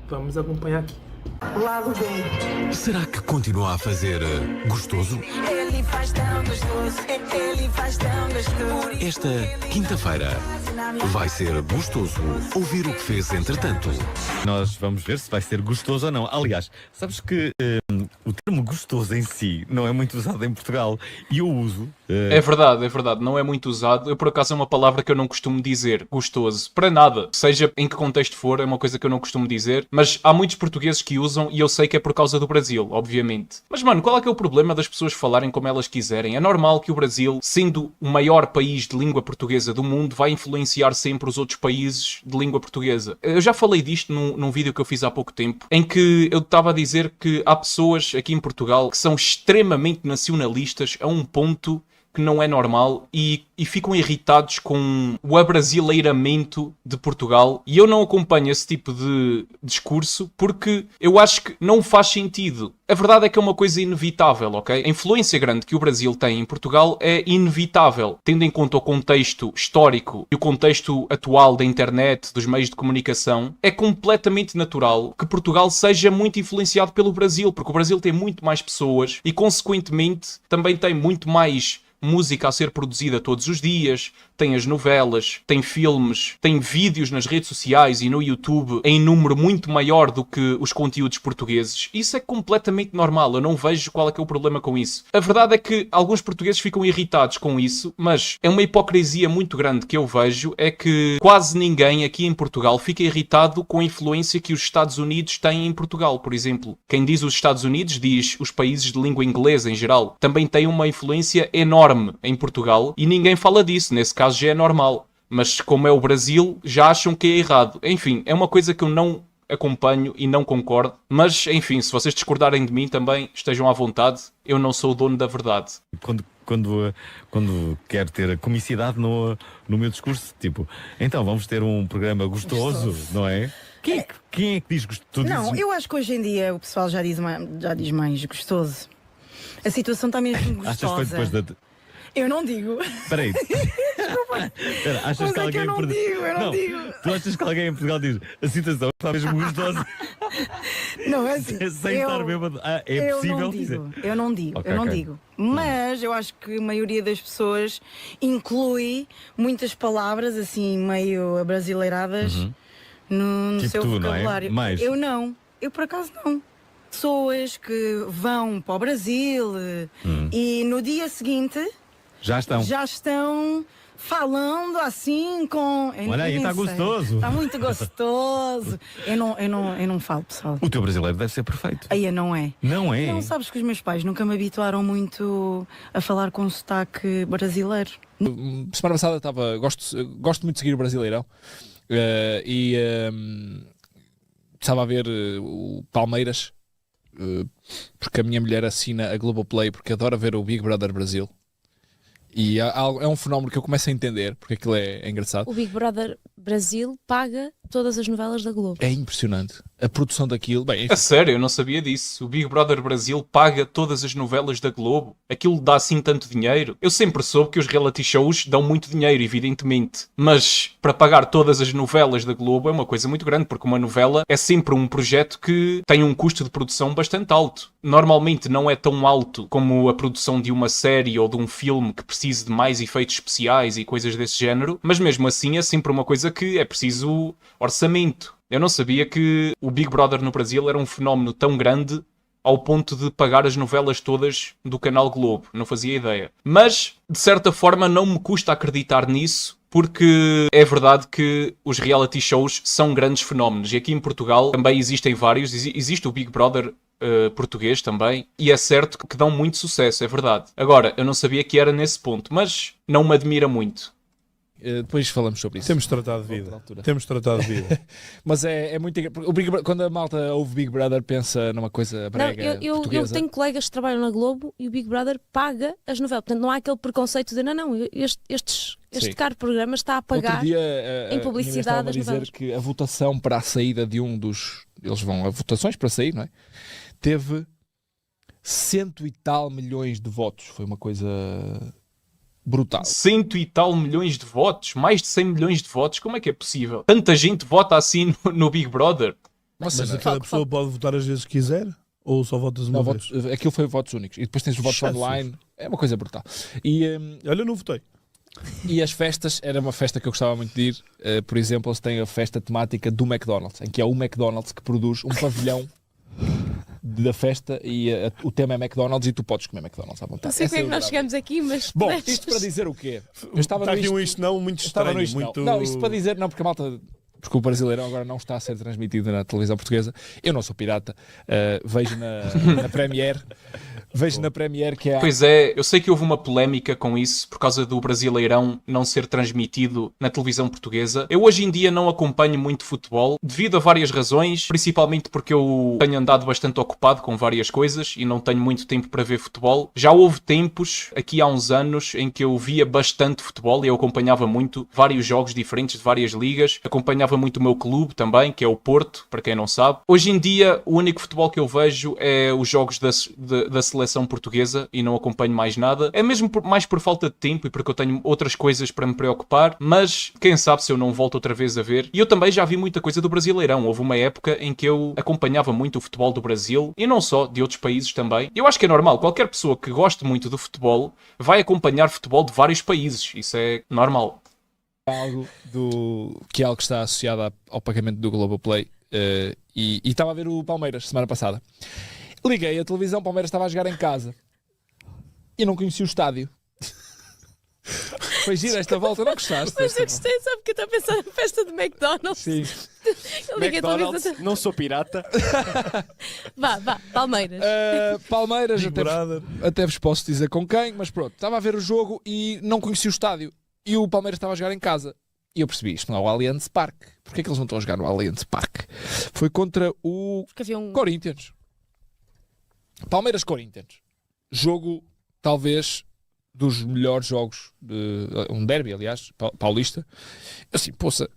vamos acompanhar aqui. Lado B. Será que continua a fazer gostoso? Ele faz tão gostoso, ele faz tão gostoso. Esta quinta-feira vai ser gostoso ouvir o que fez entretanto. Nós vamos ver se vai ser gostoso ou não. Aliás, sabes que o termo gostoso em si não é muito usado em Portugal e eu uso. É verdade, não é muito usado. Eu, por acaso, é uma palavra que eu não costumo dizer, gostoso, para nada. Seja em que contexto for, é uma coisa que eu não costumo dizer. Mas há muitos portugueses que usam e eu sei que é por causa do Brasil, obviamente. Mas, mano, qual é que é o problema das pessoas falarem como elas quiserem? É normal que o Brasil, sendo o maior país de língua portuguesa do mundo, vai influenciar sempre os outros países de língua portuguesa. Eu já falei disto num vídeo que eu fiz há pouco tempo, em que eu estava a dizer que há pessoas aqui em Portugal que são extremamente nacionalistas a um ponto que não é normal e ficam irritados com o abrasileiramento de Portugal. E eu não acompanho esse tipo de discurso porque eu acho que não faz sentido. A verdade é que é uma coisa inevitável, ok? A influência grande que o Brasil tem em Portugal é inevitável, tendo em conta o contexto histórico e o contexto atual da internet, dos meios de comunicação. É completamente natural que Portugal seja muito influenciado pelo Brasil, porque o Brasil tem muito mais pessoas e, consequentemente, também tem muito mais música a ser produzida todos os dias, tem as novelas, tem filmes, tem vídeos nas redes sociais e no YouTube em número muito maior do que os conteúdos portugueses. Isso é completamente normal, eu não vejo qual é que é o problema com isso. A verdade é que alguns portugueses ficam irritados com isso, mas é uma hipocrisia muito grande que eu vejo, é que quase ninguém aqui em Portugal fica irritado com a influência que os Estados Unidos têm em Portugal, por exemplo. Quem diz os Estados Unidos diz os países de língua inglesa em geral. Também tem uma influência enorme em Portugal e ninguém fala disso, nesse caso já é normal. Mas como é o Brasil, já acham que é errado. Enfim, é uma coisa que eu não acompanho e não concordo, mas enfim, se vocês discordarem de mim também estejam à vontade, eu não sou o dono da verdade. Quando quero ter comicidade no meu discurso, tipo, então vamos ter um programa gostoso. Não é? Quem é que diz gostoso? Não, eu acho que hoje em dia o pessoal já diz mais gostoso. A situação está mesmo gostosa. Achas que foi depois da... Eu não digo. Espera aí. Desculpa. Achas Mas que é alguém que eu não digo. Tu achas que alguém em Portugal diz a situação está mesmo gostosa? Não, é assim. Sem estar mesmo... é possível dizer? Eu não digo. Mas eu acho que a maioria das pessoas inclui muitas palavras assim meio abrasileiradas no tipo seu vocabulário. Não é? Mais. Eu não. Eu por acaso não. Pessoas que vão para o Brasil e no dia seguinte já estão falando assim com... Olha aí, está gostoso. Está muito gostoso. Eu não falo, pessoal. O teu brasileiro deve ser perfeito. Aí não é. Não é? Não, sabes que os meus pais nunca me habituaram muito a falar com sotaque brasileiro. Semana passada gosto muito de seguir o Brasileirão estava a ver o Palmeiras, porque a minha mulher assina a Globoplay porque adora ver o Big Brother Brasil. E é um fenómeno que eu começo a entender, porque aquilo é engraçado. O Big Brother Brasil paga todas as novelas da Globo. É impressionante. A produção daquilo... Bem, a sério, eu não sabia disso. O Big Brother Brasil paga todas as novelas da Globo. Aquilo dá assim tanto dinheiro. Eu sempre soube que os reality shows dão muito dinheiro, evidentemente. Mas para pagar todas as novelas da Globo é uma coisa muito grande, porque uma novela é sempre um projeto que tem um custo de produção bastante alto. Normalmente não é tão alto como a produção de uma série ou de um filme que precise de mais efeitos especiais e coisas desse género, mas mesmo assim é sempre uma coisa que é preciso orçamento. Eu não sabia que o Big Brother no Brasil era um fenómeno tão grande ao ponto de pagar as novelas todas do canal Globo. Não fazia ideia. Mas, de certa forma, não me custa acreditar nisso, porque é verdade que os reality shows são grandes fenómenos. E aqui em Portugal também existem vários. Existe o Big Brother português também. E é certo que dão muito sucesso, é verdade. Agora, eu não sabia que era nesse ponto, mas não me admira muito. Depois falamos sobre isso. Temos tratado de vida. Mas é muito... Quando a malta ouve Big Brother pensa numa coisa brega, eu tenho colegas que trabalham na Globo e o Big Brother paga as novelas. Portanto, não há aquele preconceito de este caro programa está a pagar em publicidade as novelas. Dizer que a votação para a saída de um dos... Eles vão a votações para sair, não é? Teve 100 e tal milhões de votos. Foi uma coisa... brutal. 100 e tal milhões de votos? Mais de 100 milhões de votos? Como é que é possível? Tanta gente vota assim no Big Brother? Mas cada pessoa pode votar às vezes que quiser? Ou só votas uma vez? Aquilo foi votos únicos. E depois tens os votos online. É uma coisa brutal. Olha, eu não votei. E as festas, era uma festa que eu gostava muito de ir. Por exemplo, eles têm a festa temática do McDonald's, em que é o McDonald's que produz um pavilhão da festa e o tema é McDonald's e tu podes comer McDonald's à vontade. Não sei como é que nós chegamos aqui, mas... Bom, isto para dizer o quê? Eu estava está aqui um isto não muito estranho. Não, isto para dizer, não, porque a malta... Porque o Brasileirão agora não está a ser transmitido na televisão portuguesa. Eu não sou pirata. Vejo na Premiere. Vejo na Premiere que é... Pois é, eu sei que houve uma polémica com isso por causa do Brasileirão não ser transmitido na televisão portuguesa. Eu hoje em dia não acompanho muito futebol devido a várias razões, principalmente porque eu tenho andado bastante ocupado com várias coisas e não tenho muito tempo para ver futebol. Já houve tempos, aqui há uns anos, em que eu via bastante futebol e eu acompanhava muito vários jogos diferentes de várias ligas. Acompanhava muito o meu clube também, que é o Porto, para quem não sabe. Hoje em dia, o único futebol que eu vejo é os jogos da seleção portuguesa e não acompanho mais nada. É mesmo mais por falta de tempo e porque eu tenho outras coisas para me preocupar, mas quem sabe se eu não volto outra vez a ver. E eu também já vi muita coisa do Brasileirão. Houve uma época em que eu acompanhava muito o futebol do Brasil e não só, de outros países também. Eu acho que é normal. Qualquer pessoa que goste muito do futebol vai acompanhar futebol de vários países. Isso é normal. algo que está associado ao pagamento do Globoplay e estava a ver o Palmeiras semana passada. Liguei a televisão, o Palmeiras estava a jogar em casa e não conheci o estádio. Foi gira esta volta, não gostaste? Mas eu gostei, sabe, porque eu estou a pensar na festa de McDonald's. Sim. Eu liguei a televisão. McDonald's, não sou pirata. Vá, Palmeiras. Palmeiras, até vos posso dizer com quem, mas pronto, estava a ver o jogo e não conheci o estádio. E o Palmeiras estava a jogar em casa. E eu percebi, isto não é o Allianz Parque. Porquê é que eles não estão a jogar no Allianz Parque? Foi contra o Corinthians. Palmeiras-Corinthians. Jogo, talvez, dos melhores jogos, um derby, aliás, paulista. Assim, poça,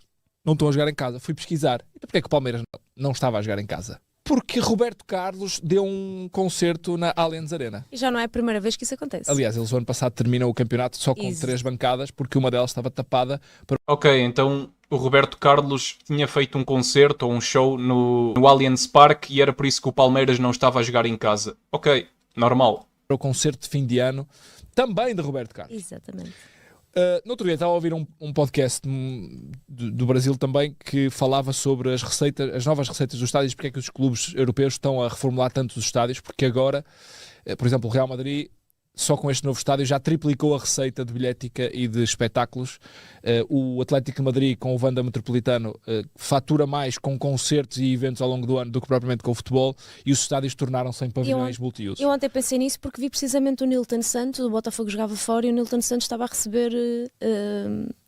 não estão a jogar em casa. Fui pesquisar. E porquê é que o Palmeiras não estava a jogar em casa? Porque Roberto Carlos deu um concerto na Allianz Arena. E já não é a primeira vez que isso acontece. Aliás, eles o ano passado terminam o campeonato só com 3 bancadas, porque uma delas estava tapada. Ok, então o Roberto Carlos tinha feito um concerto ou um show no Allianz Parque e era por isso que o Palmeiras não estava a jogar em casa. Ok, normal. O concerto de fim de ano, também de Roberto Carlos. Exatamente. No outro dia estava a ouvir um podcast do Brasil também que falava sobre as novas receitas dos estádios, porque é que os clubes europeus estão a reformular tanto os estádios, porque agora, por exemplo, o Real Madrid, só com este novo estádio, já triplicou a receita de bilhética e de espetáculos. O Atlético de Madrid, com o Wanda Metropolitano, fatura mais com concertos e eventos ao longo do ano do que propriamente com o futebol, e os estádios tornaram-se em pavilhões multiusos. Eu ontem pensei nisso porque vi precisamente o Nilton Santos, o Botafogo jogava fora e o Nilton Santos estava a receber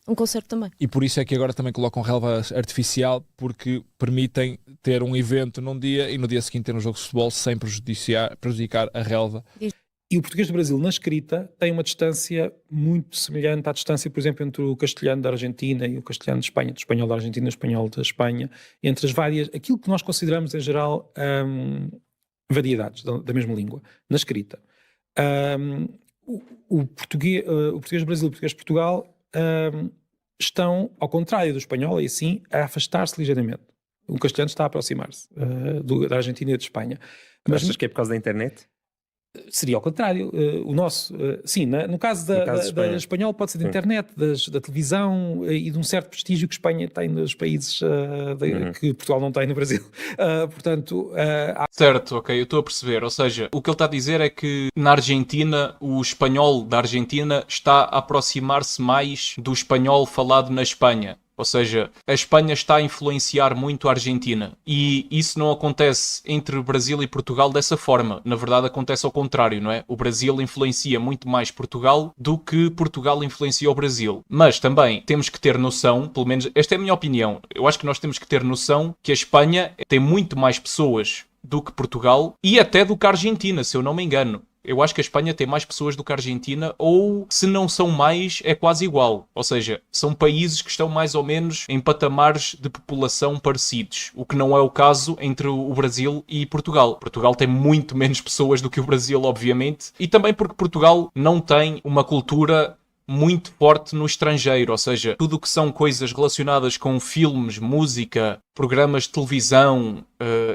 um concerto também. E por isso é que agora também colocam relva artificial, porque permitem ter um evento num dia e no dia seguinte ter um jogo de futebol sem prejudicar a relva. E o português do Brasil, na escrita, tem uma distância muito semelhante à distância, por exemplo, entre o castelhano da Argentina e o castelhano de Espanha, do espanhol da Argentina e do espanhol da Espanha, entre as várias, aquilo que nós consideramos, em geral, variedades da mesma língua, na escrita. O português do Brasil e o português de Portugal estão, ao contrário do espanhol, e assim, a afastar-se ligeiramente. O castelhano está a aproximar-se da Argentina e da Espanha. Mas achas que é por causa da internet? Seria ao contrário. O nosso, sim, no caso da espanhol pode ser da internet, da televisão e de um certo prestígio que Espanha tem nos países que Portugal não tem no Brasil. Portanto, Certo, ok, eu estou a perceber. Ou seja, o que ele está a dizer é que na Argentina, o espanhol da Argentina está a aproximar-se mais do espanhol falado na Espanha. Ou seja, a Espanha está a influenciar muito a Argentina. E isso não acontece entre o Brasil e Portugal dessa forma. Na verdade, acontece ao contrário, não é? O Brasil influencia muito mais Portugal do que Portugal influencia o Brasil. Mas também temos que ter noção, pelo menos esta é a minha opinião, eu acho que nós temos que ter noção que a Espanha tem muito mais pessoas do que Portugal e até do que a Argentina, se eu não me engano. Eu acho que a Espanha tem mais pessoas do que a Argentina, ou se não são mais, é quase igual. Ou seja, são países que estão mais ou menos em patamares de população parecidos, o que não é o caso entre o Brasil e Portugal. Portugal tem muito menos pessoas do que o Brasil, obviamente, e também porque Portugal não tem uma cultura muito forte no estrangeiro, ou seja, tudo o que são coisas relacionadas com filmes, música, programas de televisão,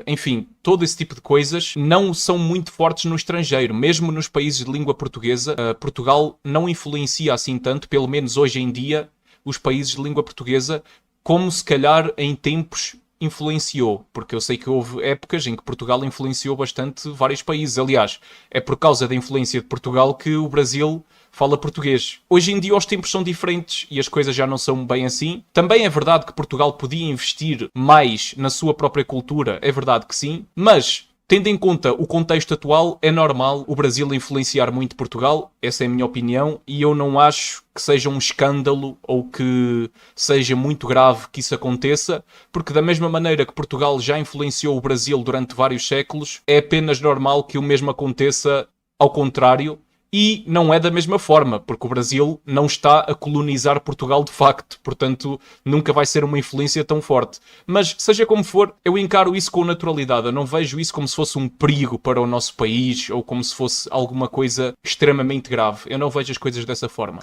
enfim, todo esse tipo de coisas não são muito fortes no estrangeiro. Mesmo nos países de língua portuguesa, Portugal não influencia assim tanto, pelo menos hoje em dia, os países de língua portuguesa, como se calhar em tempos influenciou, porque eu sei que houve épocas em que Portugal influenciou bastante vários países. Aliás, é por causa da influência de Portugal que o Brasil fala português. Hoje em dia os tempos são diferentes e as coisas já não são bem assim. Também é verdade que Portugal podia investir mais na sua própria cultura, é verdade que sim, mas tendo em conta o contexto atual, é normal o Brasil influenciar muito Portugal, essa é a minha opinião, e eu não acho que seja um escândalo ou que seja muito grave que isso aconteça, porque da mesma maneira que Portugal já influenciou o Brasil durante vários séculos, é apenas normal que o mesmo aconteça ao contrário. E não é da mesma forma, porque o Brasil não está a colonizar Portugal de facto, portanto nunca vai ser uma influência tão forte. Mas seja como for, eu encaro isso com naturalidade, eu não vejo isso como se fosse um perigo para o nosso país ou como se fosse alguma coisa extremamente grave. Eu não vejo as coisas dessa forma.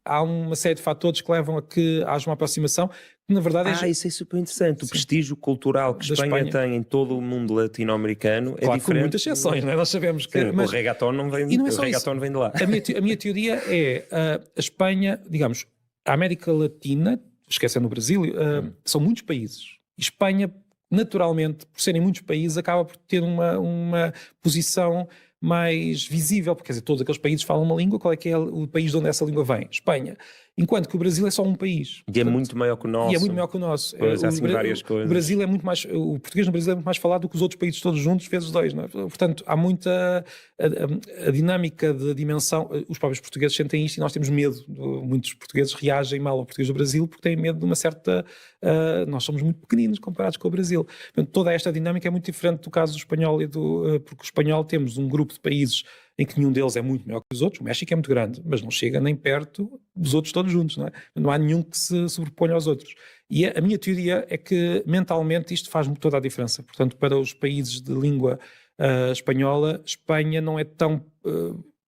Há uma série de fatores que levam a que haja uma aproximação, que na verdade isso é super interessante. O prestígio cultural que Espanha tem em todo o mundo latino-americano é diferente. Com muitas exceções, não é? Nós sabemos que... Sim, mas o reggaeton não vem, vem de lá. A minha teoria é a Espanha, digamos, a América Latina esquecendo o Brasil, são muitos países. Espanha, naturalmente, por serem muitos países, acaba por ter uma posição mais visível, porque quer dizer, todos aqueles países falam uma língua. Qual é que é o país de onde essa língua vem? Espanha. Enquanto que o Brasil é só um país. E é muito maior que o nosso. E é muito maior que o nosso. Pois, há assim várias coisas. O Brasil é muito mais, o português no Brasil é muito mais falado do que os outros países todos juntos, vezes 2, não é? Portanto, há muita a dinâmica de dimensão. Os próprios portugueses sentem isto e nós temos medo. Muitos portugueses reagem mal ao português do Brasil porque têm medo de uma certa... nós somos muito pequeninos comparados com o Brasil. Portanto, toda esta dinâmica é muito diferente do caso do espanhol porque o espanhol temos um grupo de países em que nenhum deles é muito maior que os outros. O México é muito grande, mas não chega nem perto dos outros todos juntos, não é? Não há nenhum que se sobreponha aos outros. E a minha teoria é que mentalmente isto faz toda a diferença. Portanto, para os países de língua espanhola, Espanha não é tão...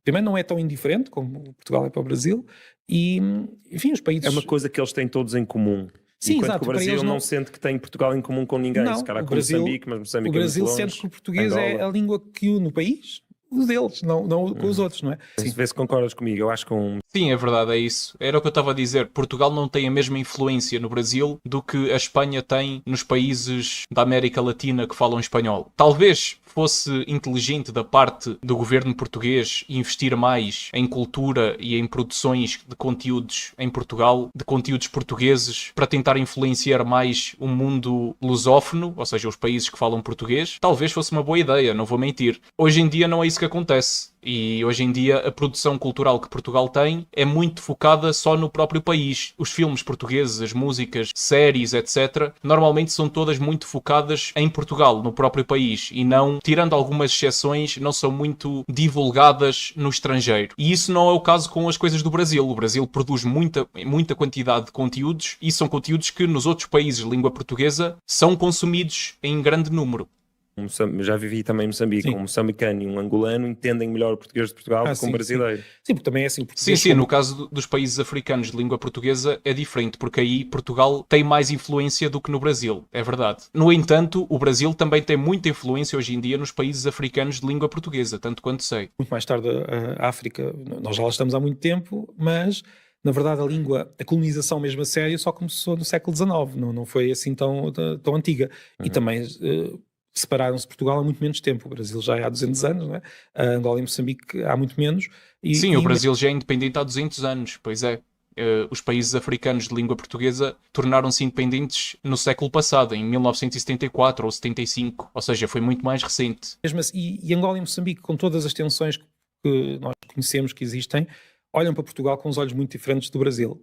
primeiro, não é tão indiferente como Portugal é para o Brasil e, enfim, os países... É uma coisa que eles têm todos em comum. Sim, enquanto exato, que o Brasil não sente que tem Portugal em comum com ninguém. Não, se calhar o com Brasil, Moçambique, mas Moçambique o Brasil é muito longe. sente que o português é a língua que une o país, os deles, não com os outros, não é? Sim. Vê se concordas comigo, eu acho que Sim, é verdade, é isso. Era o que eu estava a dizer. Portugal não tem a mesma influência no Brasil do que a Espanha tem nos países da América Latina que falam espanhol. Talvez fosse inteligente da parte do governo português investir mais em cultura e em produções de conteúdos em Portugal, de conteúdos portugueses, para tentar influenciar mais o mundo lusófono, ou seja, os países que falam português. Talvez fosse uma boa ideia, não vou mentir. Hoje em dia não é isso que acontece. E hoje em dia a produção cultural que Portugal tem é muito focada só no próprio país. Os filmes portugueses, as músicas, séries, etc., normalmente são todas muito focadas em Portugal, no próprio país, e não, tirando algumas exceções, não são muito divulgadas no estrangeiro. E isso não é o caso com as coisas do Brasil. O Brasil produz muita quantidade de conteúdos e são conteúdos que nos outros países de língua portuguesa são consumidos em grande número. Já vivi também em Moçambique. Um moçambicano e um angolano entendem melhor o português de Portugal do que um brasileiro. Sim, porque também é assim. Sim, no caso dos países africanos de língua portuguesa é diferente, porque aí Portugal tem mais influência do que no Brasil, é verdade. No entanto, o Brasil também tem muita influência hoje em dia nos países africanos de língua portuguesa, tanto quanto sei. Muito mais tarde a África, nós já lá estamos há muito tempo, mas... Na verdade, a colonização mesmo a sério só começou no século XIX, não foi assim tão antiga. E também separaram-se de Portugal há muito menos tempo. O Brasil já é há 200 anos, não é? A Angola e Moçambique há muito menos. O Brasil já é independente há 200 anos, pois é. Os países africanos de língua portuguesa tornaram-se independentes no século passado, em 1974 ou 75, ou seja, foi muito mais recente. Mesmo assim, e Angola e Moçambique, com todas as tensões que nós conhecemos que existem, olham para Portugal com os olhos muito diferentes do Brasil.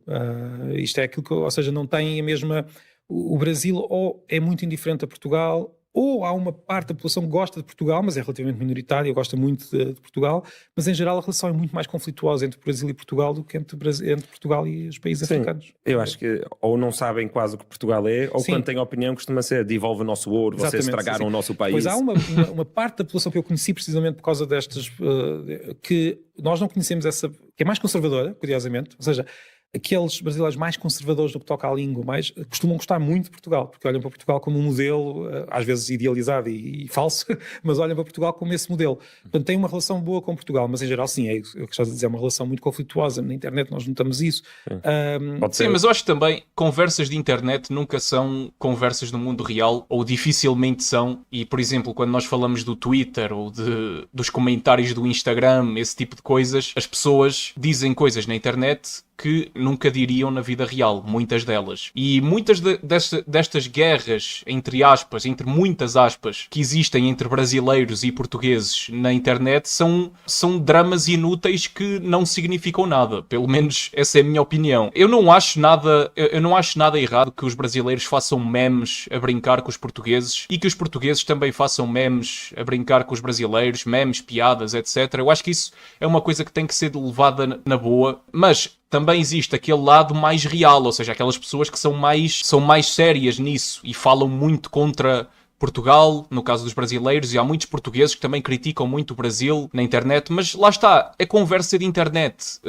Isto é aquilo que, ou seja, não tem a mesma... O Brasil ou é muito indiferente a Portugal, ou há uma parte da população que gosta de Portugal, mas é relativamente minoritária, gosta muito de Portugal, mas em geral a relação é muito mais conflituosa entre o Brasil e Portugal do que entre Portugal e os países africanos. Eu acho que ou não sabem quase o que Portugal é, ou quando têm opinião costuma ser devolve o nosso ouro, vocês estragaram o nosso país. Pois há uma parte da população que eu conheci precisamente por causa destas, que nós não conhecemos essa, que é mais conservadora, curiosamente, ou seja, aqueles brasileiros mais conservadores do que toca à língua, costumam gostar muito de Portugal, porque olham para Portugal como um modelo, às vezes idealizado e falso, mas olham para Portugal como esse modelo. Portanto, têm uma relação boa com Portugal, mas em geral sim, é o que estás a dizer, é uma relação muito conflituosa. Na internet nós notamos isso. Sim, mas eu acho que também conversas de internet nunca são conversas no mundo real, ou dificilmente são, e por exemplo, quando nós falamos do Twitter ou dos comentários do Instagram, esse tipo de coisas, as pessoas dizem coisas na internet que nunca diriam na vida real, muitas delas. E muitas destas guerras, entre muitas aspas, que existem entre brasileiros e portugueses na internet são dramas inúteis que não significam nada. Pelo menos essa é a minha opinião. Eu não acho nada errado que os brasileiros façam memes a brincar com os portugueses e que os portugueses também façam memes a brincar com os brasileiros, memes, piadas, etc. Eu acho que isso é uma coisa que tem que ser levada na boa, mas também existe aquele lado mais real, ou seja, aquelas pessoas que são mais sérias nisso e falam muito contra Portugal, no caso dos brasileiros, e há muitos portugueses que também criticam muito o Brasil na internet, mas lá está, é conversa de internet.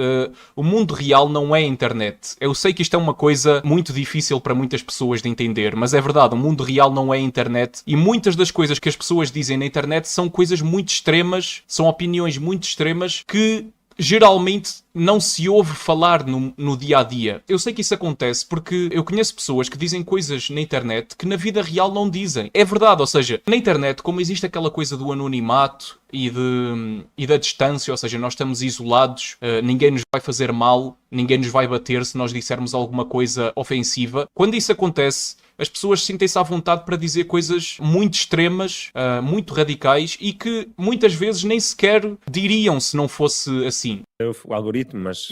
O mundo real não é internet. Eu sei que isto é uma coisa muito difícil para muitas pessoas de entender, mas é verdade, o mundo real não é internet, e muitas das coisas que as pessoas dizem na internet são coisas muito extremas, são opiniões muito extremas que geralmente não se ouve falar no dia-a-dia. Eu sei que isso acontece porque eu conheço pessoas que dizem coisas na internet que na vida real não dizem. É verdade, ou seja, na internet, como existe aquela coisa do anonimato e da distância, ou seja, nós estamos isolados, ninguém nos vai fazer mal, ninguém nos vai bater se nós dissermos alguma coisa ofensiva. Quando isso acontece, as pessoas sentem-se à vontade para dizer coisas muito extremas, muito radicais e que muitas vezes nem sequer diriam se não fosse assim. O algoritmo, mas...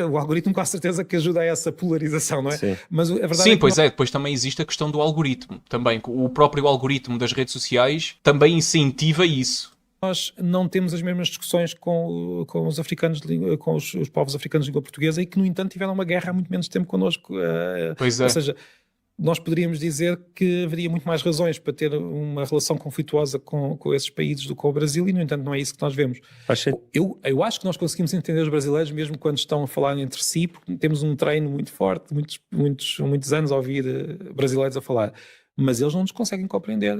o algoritmo com a certeza que ajuda a essa polarização, não é? Sim, mas a verdade sim, é que pois é. Depois também existe a questão do algoritmo. Também, o próprio algoritmo das redes sociais também incentiva isso. Nós não temos as mesmas discussões com os africanos, com os povos africanos de língua portuguesa e que, no entanto, tiveram uma guerra há muito menos tempo connosco. Pois é. Ou seja, nós poderíamos dizer que haveria muito mais razões para ter uma relação conflituosa com esses países do que com o Brasil e, no entanto, não é isso que nós vemos. Eu acho que nós conseguimos entender os brasileiros mesmo quando estão a falar entre si, porque temos um treino muito forte, muitos anos a ouvir brasileiros a falar. Mas eles não nos conseguem compreender,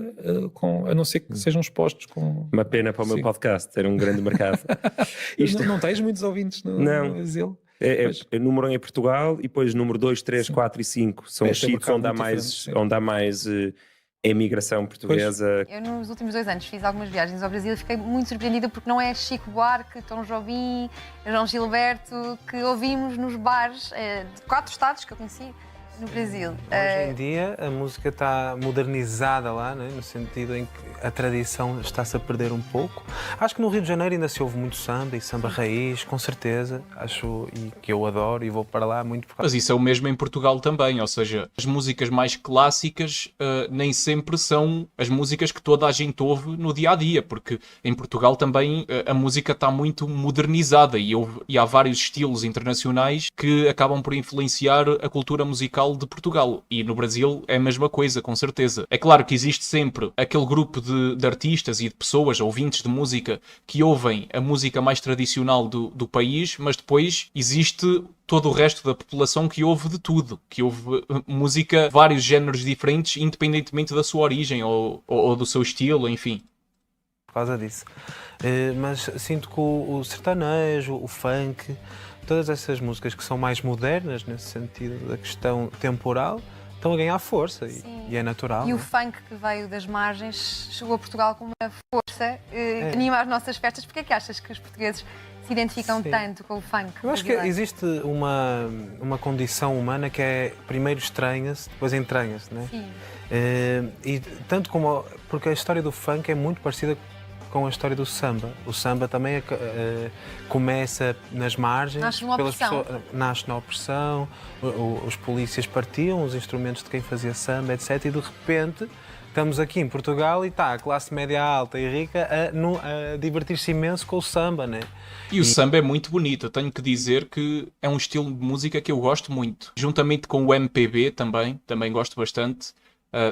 a não ser que sejam expostos com... Uma pena para o meu podcast ter um grande mercado. Não tens muitos ouvintes no Brasil? Número 1 em Portugal e depois número 2, 3, 4 e 5 são os sítios onde há mais emigração portuguesa. Eu nos últimos 2 anos fiz algumas viagens ao Brasil e fiquei muito surpreendida porque não é Chico Buarque, Tom Jobim, João Gilberto que ouvimos nos bares de 4 estados que eu conheci no Brasil. Hoje em dia a música está modernizada lá, né? No sentido em que a tradição está-se a perder um pouco. Acho que no Rio de Janeiro ainda se ouve muito samba e samba raiz, com certeza. Acho e que eu adoro e vou para lá muito por causa. Mas isso é o mesmo em Portugal também, ou seja, as músicas mais clássicas nem sempre são as músicas que toda a gente ouve no dia-a-dia, porque em Portugal também a música está muito modernizada e há vários estilos internacionais que acabam por influenciar a cultura musical de Portugal. E no Brasil é a mesma coisa, com certeza. É claro que existe sempre aquele grupo de artistas e de pessoas, ouvintes de música, que ouvem a música mais tradicional do país, mas depois existe todo o resto da população que ouve de tudo, que ouve música, vários géneros diferentes, independentemente da sua origem ou do seu estilo, enfim. Por causa disso. Mas sinto que o sertanejo, o funk, todas essas músicas que são mais modernas, nesse sentido da questão temporal, estão a ganhar força e é natural. E o funk que veio das margens chegou a Portugal com uma força, anima as nossas festas. Porquê é que achas que os portugueses se identificam tanto com o funk? Eu acho que existe uma condição humana que é primeiro estranha-se, depois entranha-se, né? Sim. E tanto como... Porque a história do funk é muito parecida com a história do samba. O samba também começa nas margens. Nasce numa opressão. Nasce na opressão, os polícias partiam os instrumentos de quem fazia samba, etc. E de repente estamos aqui em Portugal e está a classe média alta e rica a divertir-se imenso com o samba, né? E o samba é muito bonito. Eu tenho que dizer que é um estilo de música que eu gosto muito. Juntamente com o MPB também gosto bastante.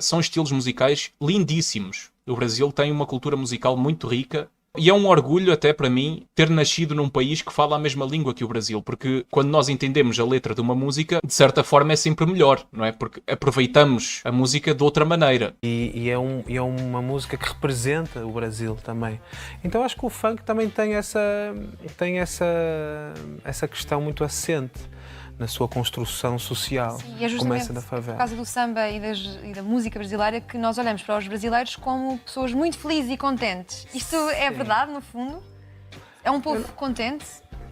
São estilos musicais lindíssimos. O Brasil tem uma cultura musical muito rica e é um orgulho até para mim ter nascido num país que fala a mesma língua que o Brasil, porque quando nós entendemos a letra de uma música, de certa forma é sempre melhor, não é? Porque aproveitamos a música de outra maneira. E é uma música que representa o Brasil também. Então acho que o funk também tem essa questão muito assente na sua construção social. Sim, e é justamente por causa do samba e da música brasileira que nós olhamos para os brasileiros como pessoas muito felizes e contentes. Isto é verdade, no fundo? É um povo contente?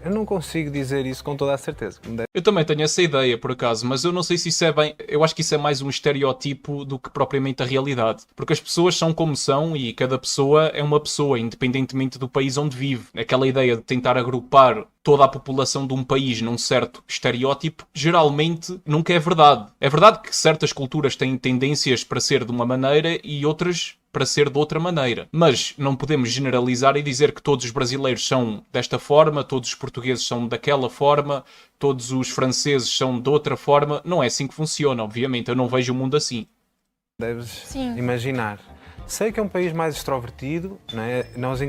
Eu não consigo dizer isso com toda a certeza. Eu também tenho essa ideia, por acaso, mas eu não sei se isso é bem... Eu acho que isso é mais um estereótipo do que propriamente a realidade. Porque as pessoas são como são e cada pessoa é uma pessoa, independentemente do país onde vive. Aquela ideia de tentar agrupar toda a população de um país num certo estereótipo, geralmente nunca é verdade. É verdade que certas culturas têm tendências para ser de uma maneira e outras para ser de outra maneira. Mas não podemos generalizar e dizer que todos os brasileiros são desta forma, todos os portugueses são daquela forma, todos os franceses são de outra forma. Não é assim que funciona, obviamente. Eu não vejo o mundo assim. Deves imaginar. Sei que é um país mais extrovertido, não é? Nós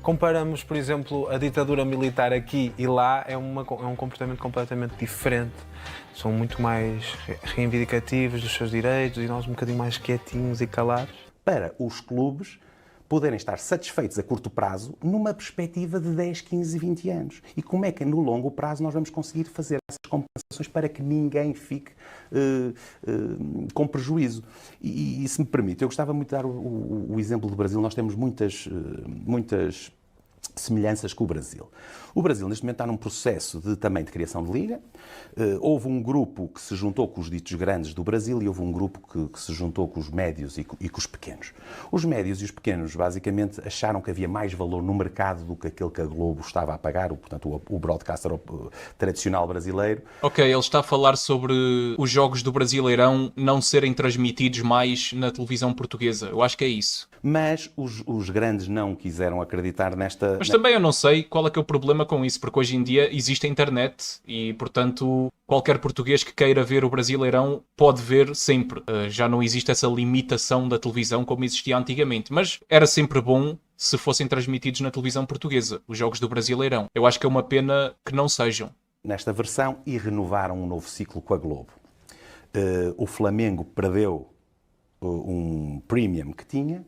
comparamos, por exemplo, a ditadura militar aqui e lá, é um comportamento completamente diferente. São muito mais reivindicativos dos seus direitos e nós um bocadinho mais quietinhos e calados. Para os clubes poderem estar satisfeitos a curto prazo numa perspectiva de 10, 15, 20 anos. E como é que no longo prazo nós vamos conseguir fazer essas compensações para que ninguém fique com prejuízo. E se me permite, eu gostava muito de dar o exemplo do Brasil. Nós temos muitas semelhanças com o Brasil. O Brasil, neste momento, está num processo também de criação de liga. Houve um grupo que se juntou com os ditos grandes do Brasil e houve um grupo que se juntou com os médios e com os pequenos. Os médios e os pequenos, basicamente, acharam que havia mais valor no mercado do que aquele que a Globo estava a pagar, portanto, o broadcaster tradicional brasileiro. Ok, ele está a falar sobre os jogos do Brasileirão não serem transmitidos mais na televisão portuguesa. Eu acho que é isso. Mas os grandes não quiseram acreditar nesta... Mas também eu não sei qual é que é o problema com isso, porque hoje em dia existe a internet e, portanto, qualquer português que queira ver o Brasileirão pode ver sempre. Já não existe essa limitação da televisão como existia antigamente, mas era sempre bom se fossem transmitidos na televisão portuguesa, os jogos do Brasileirão. Eu acho que é uma pena que não sejam. Nesta versão, e renovaram um novo ciclo com a Globo. O Flamengo perdeu um premium que tinha.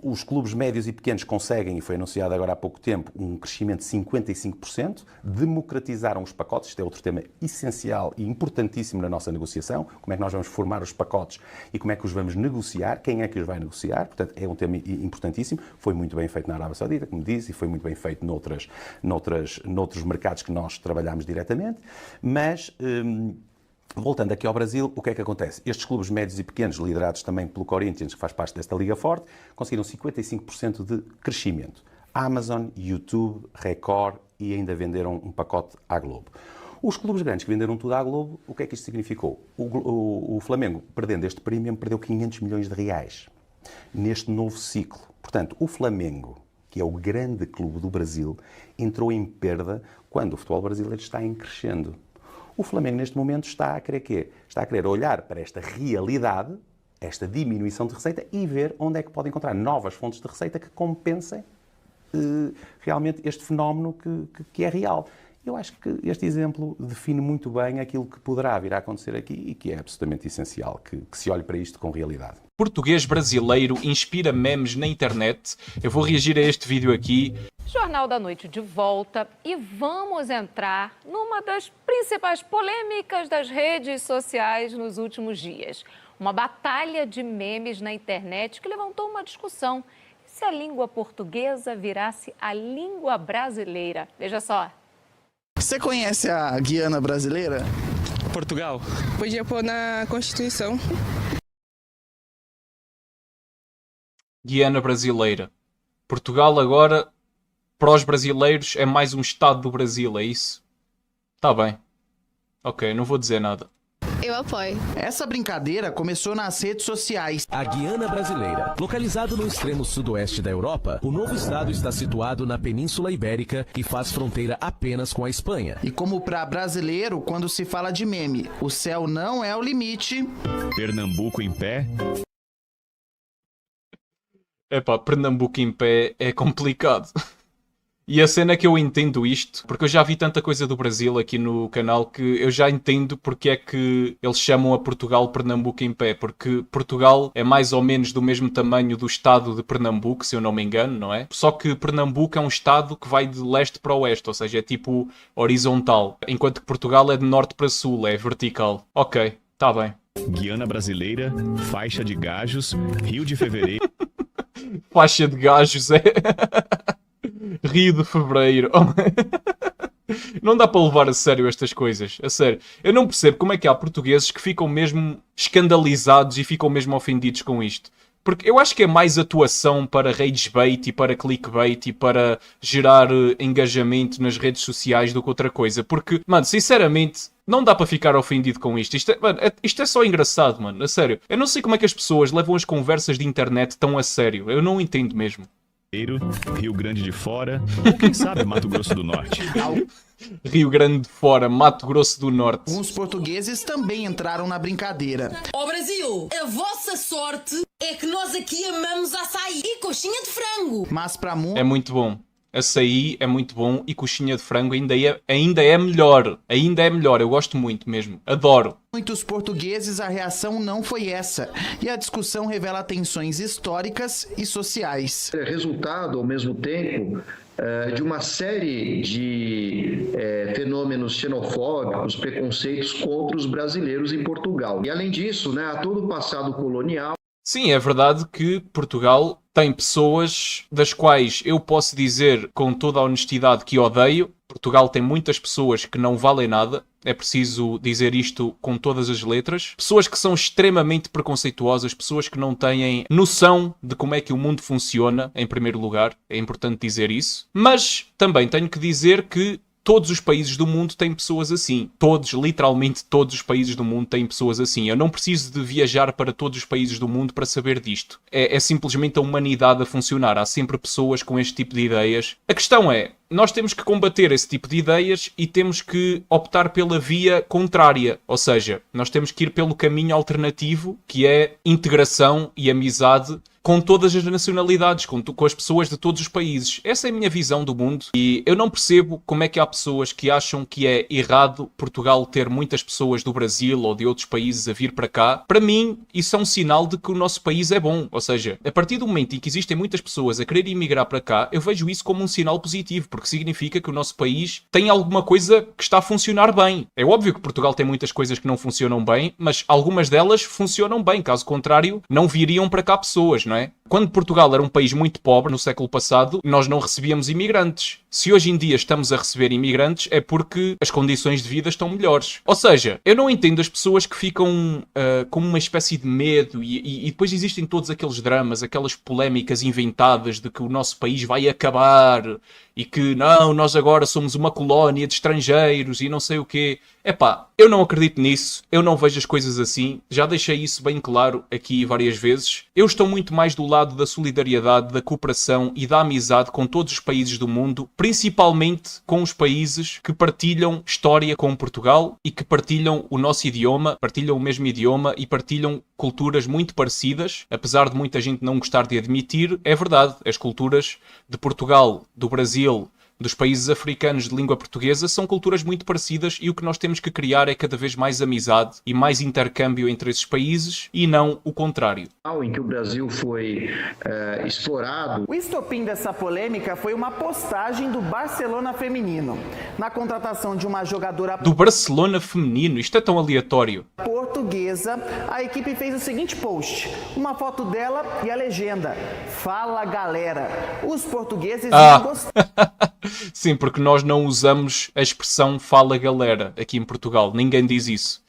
Os clubes médios e pequenos conseguem, e foi anunciado agora há pouco tempo, um crescimento de 55%, democratizaram os pacotes, isto é outro tema essencial e importantíssimo na nossa negociação, como é que nós vamos formar os pacotes e como é que os vamos negociar, quem é que os vai negociar, portanto é um tema importantíssimo, foi muito bem feito na Arábia Saudita, como disse, e foi muito bem feito noutros mercados que nós trabalhamos diretamente, mas... voltando aqui ao Brasil, o que é que acontece? Estes clubes médios e pequenos, liderados também pelo Corinthians, que faz parte desta Liga Forte, conseguiram 55% de crescimento. Amazon, YouTube, Record e ainda venderam um pacote à Globo. Os clubes grandes que venderam tudo à Globo, o que é que isto significou? O Flamengo, perdendo este prémio, perdeu 500 milhões de reais neste novo ciclo. Portanto, o Flamengo, que é o grande clube do Brasil, entrou em perda quando o futebol brasileiro está em crescendo. O Flamengo, neste momento, está a querer quê? Está a querer olhar para esta realidade, esta diminuição de receita e ver onde é que pode encontrar novas fontes de receita que compensem realmente este fenómeno que é real. Eu acho que este exemplo define muito bem aquilo que poderá vir a acontecer aqui e que é absolutamente essencial que se olhe para isto com realidade. Português brasileiro inspira memes na internet. Eu vou reagir a este vídeo aqui. Jornal da Noite de volta e vamos entrar numa das principais polêmicas das redes sociais nos últimos dias. Uma batalha de memes na internet que levantou uma discussão. Se a língua portuguesa virasse a língua brasileira? Veja só. Você conhece a Guiana brasileira? Portugal. Podia pôr na Constituição. Guiana brasileira. Portugal agora, para os brasileiros, é mais um estado do Brasil, é isso? Tá bem. Ok, não vou dizer nada. Eu apoio. Essa brincadeira começou nas redes sociais. A Guiana Brasileira. Localizado no extremo sudoeste da Europa, o novo estado está situado na Península Ibérica e faz fronteira apenas com a Espanha. E como para brasileiro, quando se fala de meme, o céu não é o limite. Pernambuco em pé. Epá, Pernambuco em pé é complicado. E a cena é que eu entendo isto, porque eu já vi tanta coisa do Brasil aqui no canal que eu já entendo porque é que eles chamam a Portugal Pernambuco em pé, porque Portugal é mais ou menos do mesmo tamanho do estado de Pernambuco, se eu não me engano, não é? Só que Pernambuco é um estado que vai de leste para oeste, ou seja, é tipo horizontal, enquanto que Portugal é de norte para sul, é vertical. Ok, tá bem. Guiana Brasileira, faixa de gajos, Rio de Fevereiro. Faixa de gajos é... Rio de Fevereiro. Não dá para levar a sério estas coisas. A sério. Eu não percebo como é que há portugueses que ficam mesmo escandalizados e ficam mesmo ofendidos com isto. Porque eu acho que é mais atuação para rage bait e para clickbait e para gerar engajamento nas redes sociais do que outra coisa. Porque, mano, sinceramente, não dá para ficar ofendido com isto. Isto é só engraçado, mano. A sério. Eu não sei como é que as pessoas levam as conversas de internet tão a sério. Eu não entendo mesmo. Rio Grande de Fora, ou quem sabe Mato Grosso do Norte. Rio Grande de Fora, Mato Grosso do Norte. Uns portugueses também entraram na brincadeira. Ó Brasil, a vossa sorte é que nós aqui amamos açaí e coxinha de frango. Mas pra muitos... É muito bom. açaí é muito bom e coxinha de frango ainda é melhor. Ainda é melhor, eu gosto muito mesmo. Adoro. Muitos portugueses, a reação não foi essa. E a discussão revela tensões históricas e sociais. É resultado, ao mesmo tempo, de uma série de fenômenos xenofóbicos, preconceitos contra os brasileiros em Portugal. E, além disso, né, há todo o passado colonial. Sim, é verdade que Portugal tem pessoas das quais eu posso dizer com toda a honestidade que odeio. Portugal tem muitas pessoas que não valem nada. É preciso dizer isto com todas as letras. Pessoas que são extremamente preconceituosas, pessoas que não têm noção de como é que o mundo funciona, em primeiro lugar. É importante dizer isso. Mas também tenho que dizer que todos os países do mundo têm pessoas assim. Todos, literalmente todos os países do mundo têm pessoas assim. Eu não preciso de viajar para todos os países do mundo para saber disto. É simplesmente a humanidade a funcionar. Há sempre pessoas com este tipo de ideias. A questão é, nós temos que combater esse tipo de ideias e temos que optar pela via contrária. Ou seja, nós temos que ir pelo caminho alternativo, que é integração e amizade com todas as nacionalidades, com as pessoas de todos os países. Essa é a minha visão do mundo e eu não percebo como é que há pessoas que acham que é errado Portugal ter muitas pessoas do Brasil ou de outros países a vir para cá. Para mim, isso é um sinal de que o nosso país é bom. Ou seja, a partir do momento em que existem muitas pessoas a querer emigrar para cá, eu vejo isso como um sinal positivo, porque significa que o nosso país tem alguma coisa que está a funcionar bem. É óbvio que Portugal tem muitas coisas que não funcionam bem, mas algumas delas funcionam bem. Caso contrário, não viriam para cá pessoas, não é? Quando Portugal era um país muito pobre no século passado, nós não recebíamos imigrantes. Se hoje em dia estamos a receber imigrantes, é porque as condições de vida estão melhores. Ou seja, eu não entendo as pessoas que ficam com uma espécie de medo e depois existem todos aqueles dramas, aquelas polémicas inventadas de que o nosso país vai acabar e que não, nós agora somos uma colónia de estrangeiros e não sei o quê. Epá, eu não acredito nisso, eu não vejo as coisas assim, já deixei isso bem claro aqui várias vezes. Eu estou muito mais do lado da solidariedade, da cooperação e da amizade com todos os países do mundo, principalmente com os países que partilham história com Portugal e que partilham o nosso idioma, partilham o mesmo idioma e partilham culturas muito parecidas, apesar de muita gente não gostar de admitir, é verdade, as culturas de Portugal, do Brasil, dos países africanos de língua portuguesa são culturas muito parecidas e o que nós temos que criar é cada vez mais amizade e mais intercâmbio entre esses países e não o contrário. Em que o Brasil foi explorado. O estopim dessa polêmica foi uma postagem do Barcelona feminino na contratação de uma jogadora do Barcelona feminino. Isto é tão aleatório. Portuguesa. A equipe fez o seguinte post: uma foto dela e a legenda: "Fala galera". Os portugueses não gostaram. Sim, porque nós não usamos a expressão fala galera aqui em Portugal. Ninguém diz isso.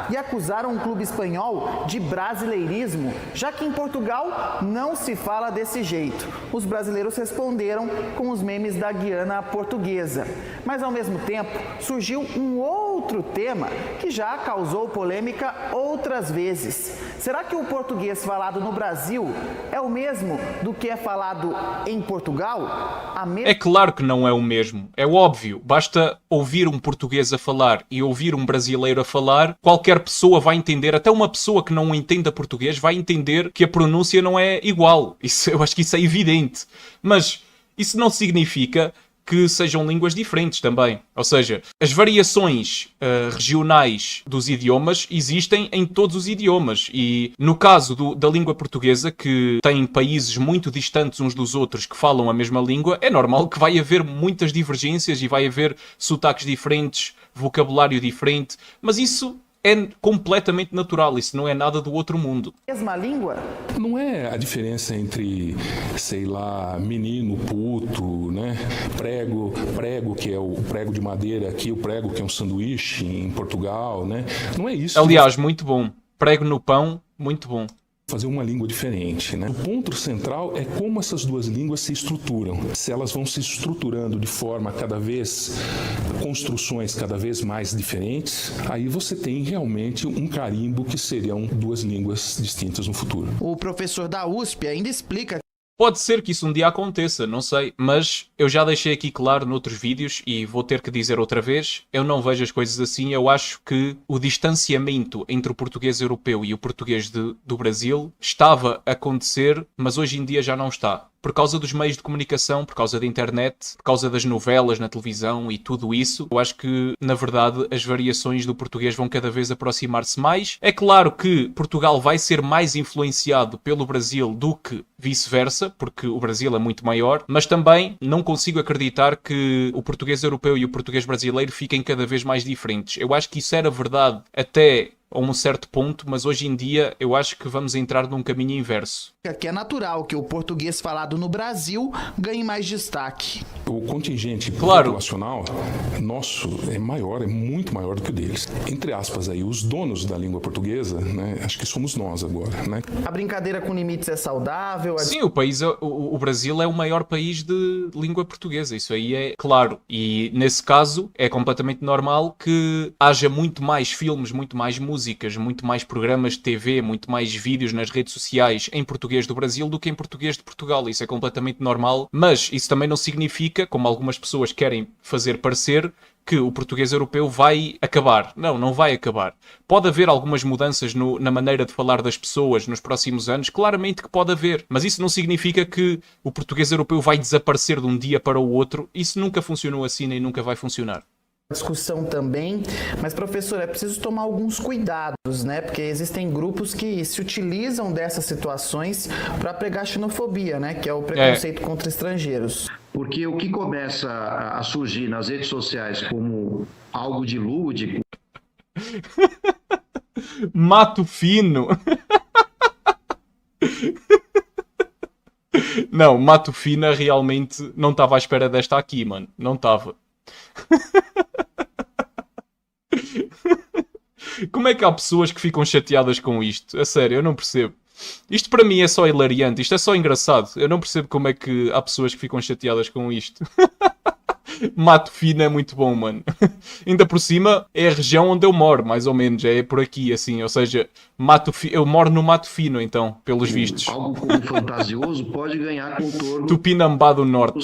E acusaram um clube espanhol de brasileirismo, já que em Portugal não se fala desse jeito. Os brasileiros responderam com os memes da Guiana portuguesa. Mas ao mesmo tempo surgiu um outro tema que já causou polêmica outras vezes. Será que o português falado no Brasil é o mesmo do que é falado em Portugal? É claro que não é o mesmo, é óbvio. Basta ouvir um português a falar e ouvir um brasileiro a falar, qualquer pessoa vai entender, até uma pessoa que não entenda português vai entender que a pronúncia não é igual. Eu acho que isso é evidente. Mas isso não significa que sejam línguas diferentes também. Ou seja, as variações regionais dos idiomas existem em todos os idiomas. E no caso da língua portuguesa, que tem países muito distantes uns dos outros que falam a mesma língua, é normal que vai haver muitas divergências e vai haver sotaques diferentes, vocabulário diferente, mas isso é completamente natural, isso não é nada do outro mundo. Mesma língua? Não é a diferença entre, sei lá, menino, puto, né? Prego que é o prego de madeira aqui, o prego que é um sanduíche em Portugal, né? Não é isso. Aliás, muito bom. Prego no pão, muito bom. Fazer uma língua diferente, né? O ponto central é como essas duas línguas se estruturam. Se elas vão se estruturando de forma construções cada vez mais diferentes, aí você tem realmente um carimbo que seriam duas línguas distintas no futuro. O professor da USP ainda explica. Pode ser que isso um dia aconteça, não sei, mas eu já deixei aqui claro noutros vídeos e vou ter que dizer outra vez, eu não vejo as coisas assim, eu acho que o distanciamento entre o português europeu e o português do Brasil estava a acontecer, mas hoje em dia já não está. por causa dos meios de comunicação, por causa da internet, por causa das novelas na televisão e tudo isso. Eu acho que, na verdade, as variações do português vão cada vez aproximar-se mais. É claro que Portugal vai ser mais influenciado pelo Brasil do que vice-versa, porque o Brasil é muito maior, mas também não consigo acreditar que o português europeu e o português brasileiro fiquem cada vez mais diferentes. Eu acho que isso era verdade até a um certo ponto, mas hoje em dia eu acho que vamos entrar num caminho inverso. Que é natural que o português falado no Brasil ganhe mais destaque. O contingente populacional nosso é maior, é muito maior do que o deles. Entre aspas aí, os donos da língua portuguesa, né, acho que somos nós agora, né? A brincadeira com limites é saudável? Sim, o Brasil é o maior país de língua portuguesa, isso aí é claro. E nesse caso é completamente normal que haja muito mais filmes, muito mais músicas, muito mais programas de TV, muito mais vídeos nas redes sociais em português do Brasil do que em português de Portugal. Isso é completamente normal, mas isso também não significa, como algumas pessoas querem fazer parecer, que o português europeu vai acabar. Não vai acabar. Pode haver algumas mudanças na maneira de falar das pessoas nos próximos anos, claramente que pode haver, mas isso não significa que o português europeu vai desaparecer de um dia para o outro. Isso nunca funcionou assim nem nunca vai funcionar. Discussão também, mas professor, é preciso tomar alguns cuidados, né? Porque existem grupos que se utilizam dessas situações para pregar xenofobia, né? Que é o preconceito contra estrangeiros. Porque o que começa a surgir nas redes sociais como algo de lúdico... Mato Fino. Não, Mato Fino realmente não estava à espera desta aqui, mano. Não estava. Como é que há pessoas que ficam chateadas com isto? A sério, eu não percebo. Isto para mim é só hilariante, isto é só engraçado. Eu não percebo como é que há pessoas que ficam chateadas com isto. Mato Fino é muito bom, mano. Ainda por cima, é a região onde eu moro, mais ou menos. É por aqui, assim. Ou seja, eu moro no Mato Fino, então, pelos vistos. Algo como fantasioso pode ganhar contorno... Tupinambá do Norte.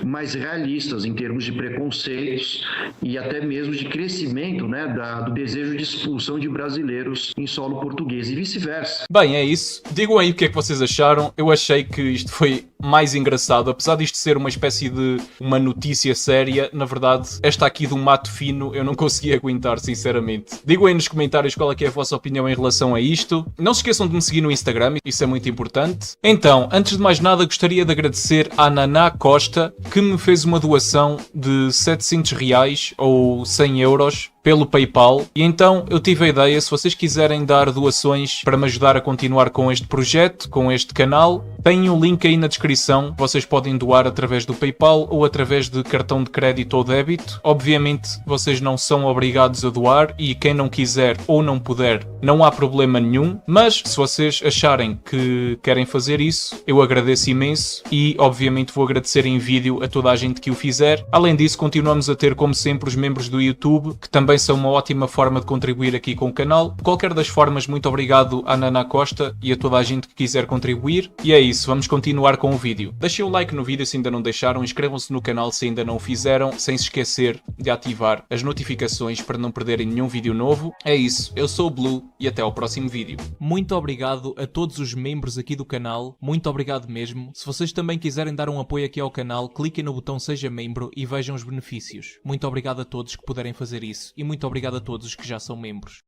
Mais realistas em termos de preconceitos e até mesmo de crescimento, né, do desejo de expulsão de brasileiros em solo português e vice-versa. Bem, é isso. Digam aí o que é que vocês acharam. Eu achei que isto foi mais engraçado. Apesar disto ser uma espécie de uma notícia séria, na verdade, esta aqui do Mato Fino eu não consegui aguentar, sinceramente. Digam aí nos comentários qual é que é a vossa opinião em relação a isto. Não se esqueçam de me seguir no Instagram, isso é muito importante. Então, antes de mais nada, gostaria de agradecer à Naná Costa, que me fez uma doação de 700 reais ou 100 euros pelo PayPal. E então eu tive a ideia, se vocês quiserem dar doações para me ajudar a continuar com este projeto, com este canal, tem um link aí na descrição. Vocês podem doar através do PayPal ou através de cartão de crédito ou débito. Obviamente vocês não são obrigados a doar e quem não quiser ou não puder, não há problema nenhum. Mas se vocês acharem que querem fazer isso, eu agradeço imenso e obviamente vou agradecer em vídeo a toda a gente que o fizer. Além disso, continuamos a ter como sempre os membros do YouTube, que também são uma ótima forma de contribuir aqui com o canal. De qualquer das formas, muito obrigado à Naná Costa e a toda a gente que quiser contribuir. E é isso, vamos continuar com o vídeo. Deixem o like no vídeo se ainda não deixaram, inscrevam-se no canal se ainda não o fizeram, sem se esquecer de ativar as notificações para não perderem nenhum vídeo novo. É isso, eu sou o Blue e até ao próximo vídeo. Muito obrigado a todos os membros aqui do canal, muito obrigado mesmo. Se vocês também quiserem dar um apoio aqui ao canal, cliquem no botão Seja Membro e vejam os benefícios. Muito obrigado a todos que puderem fazer isso. E muito obrigado a todos os que já são membros.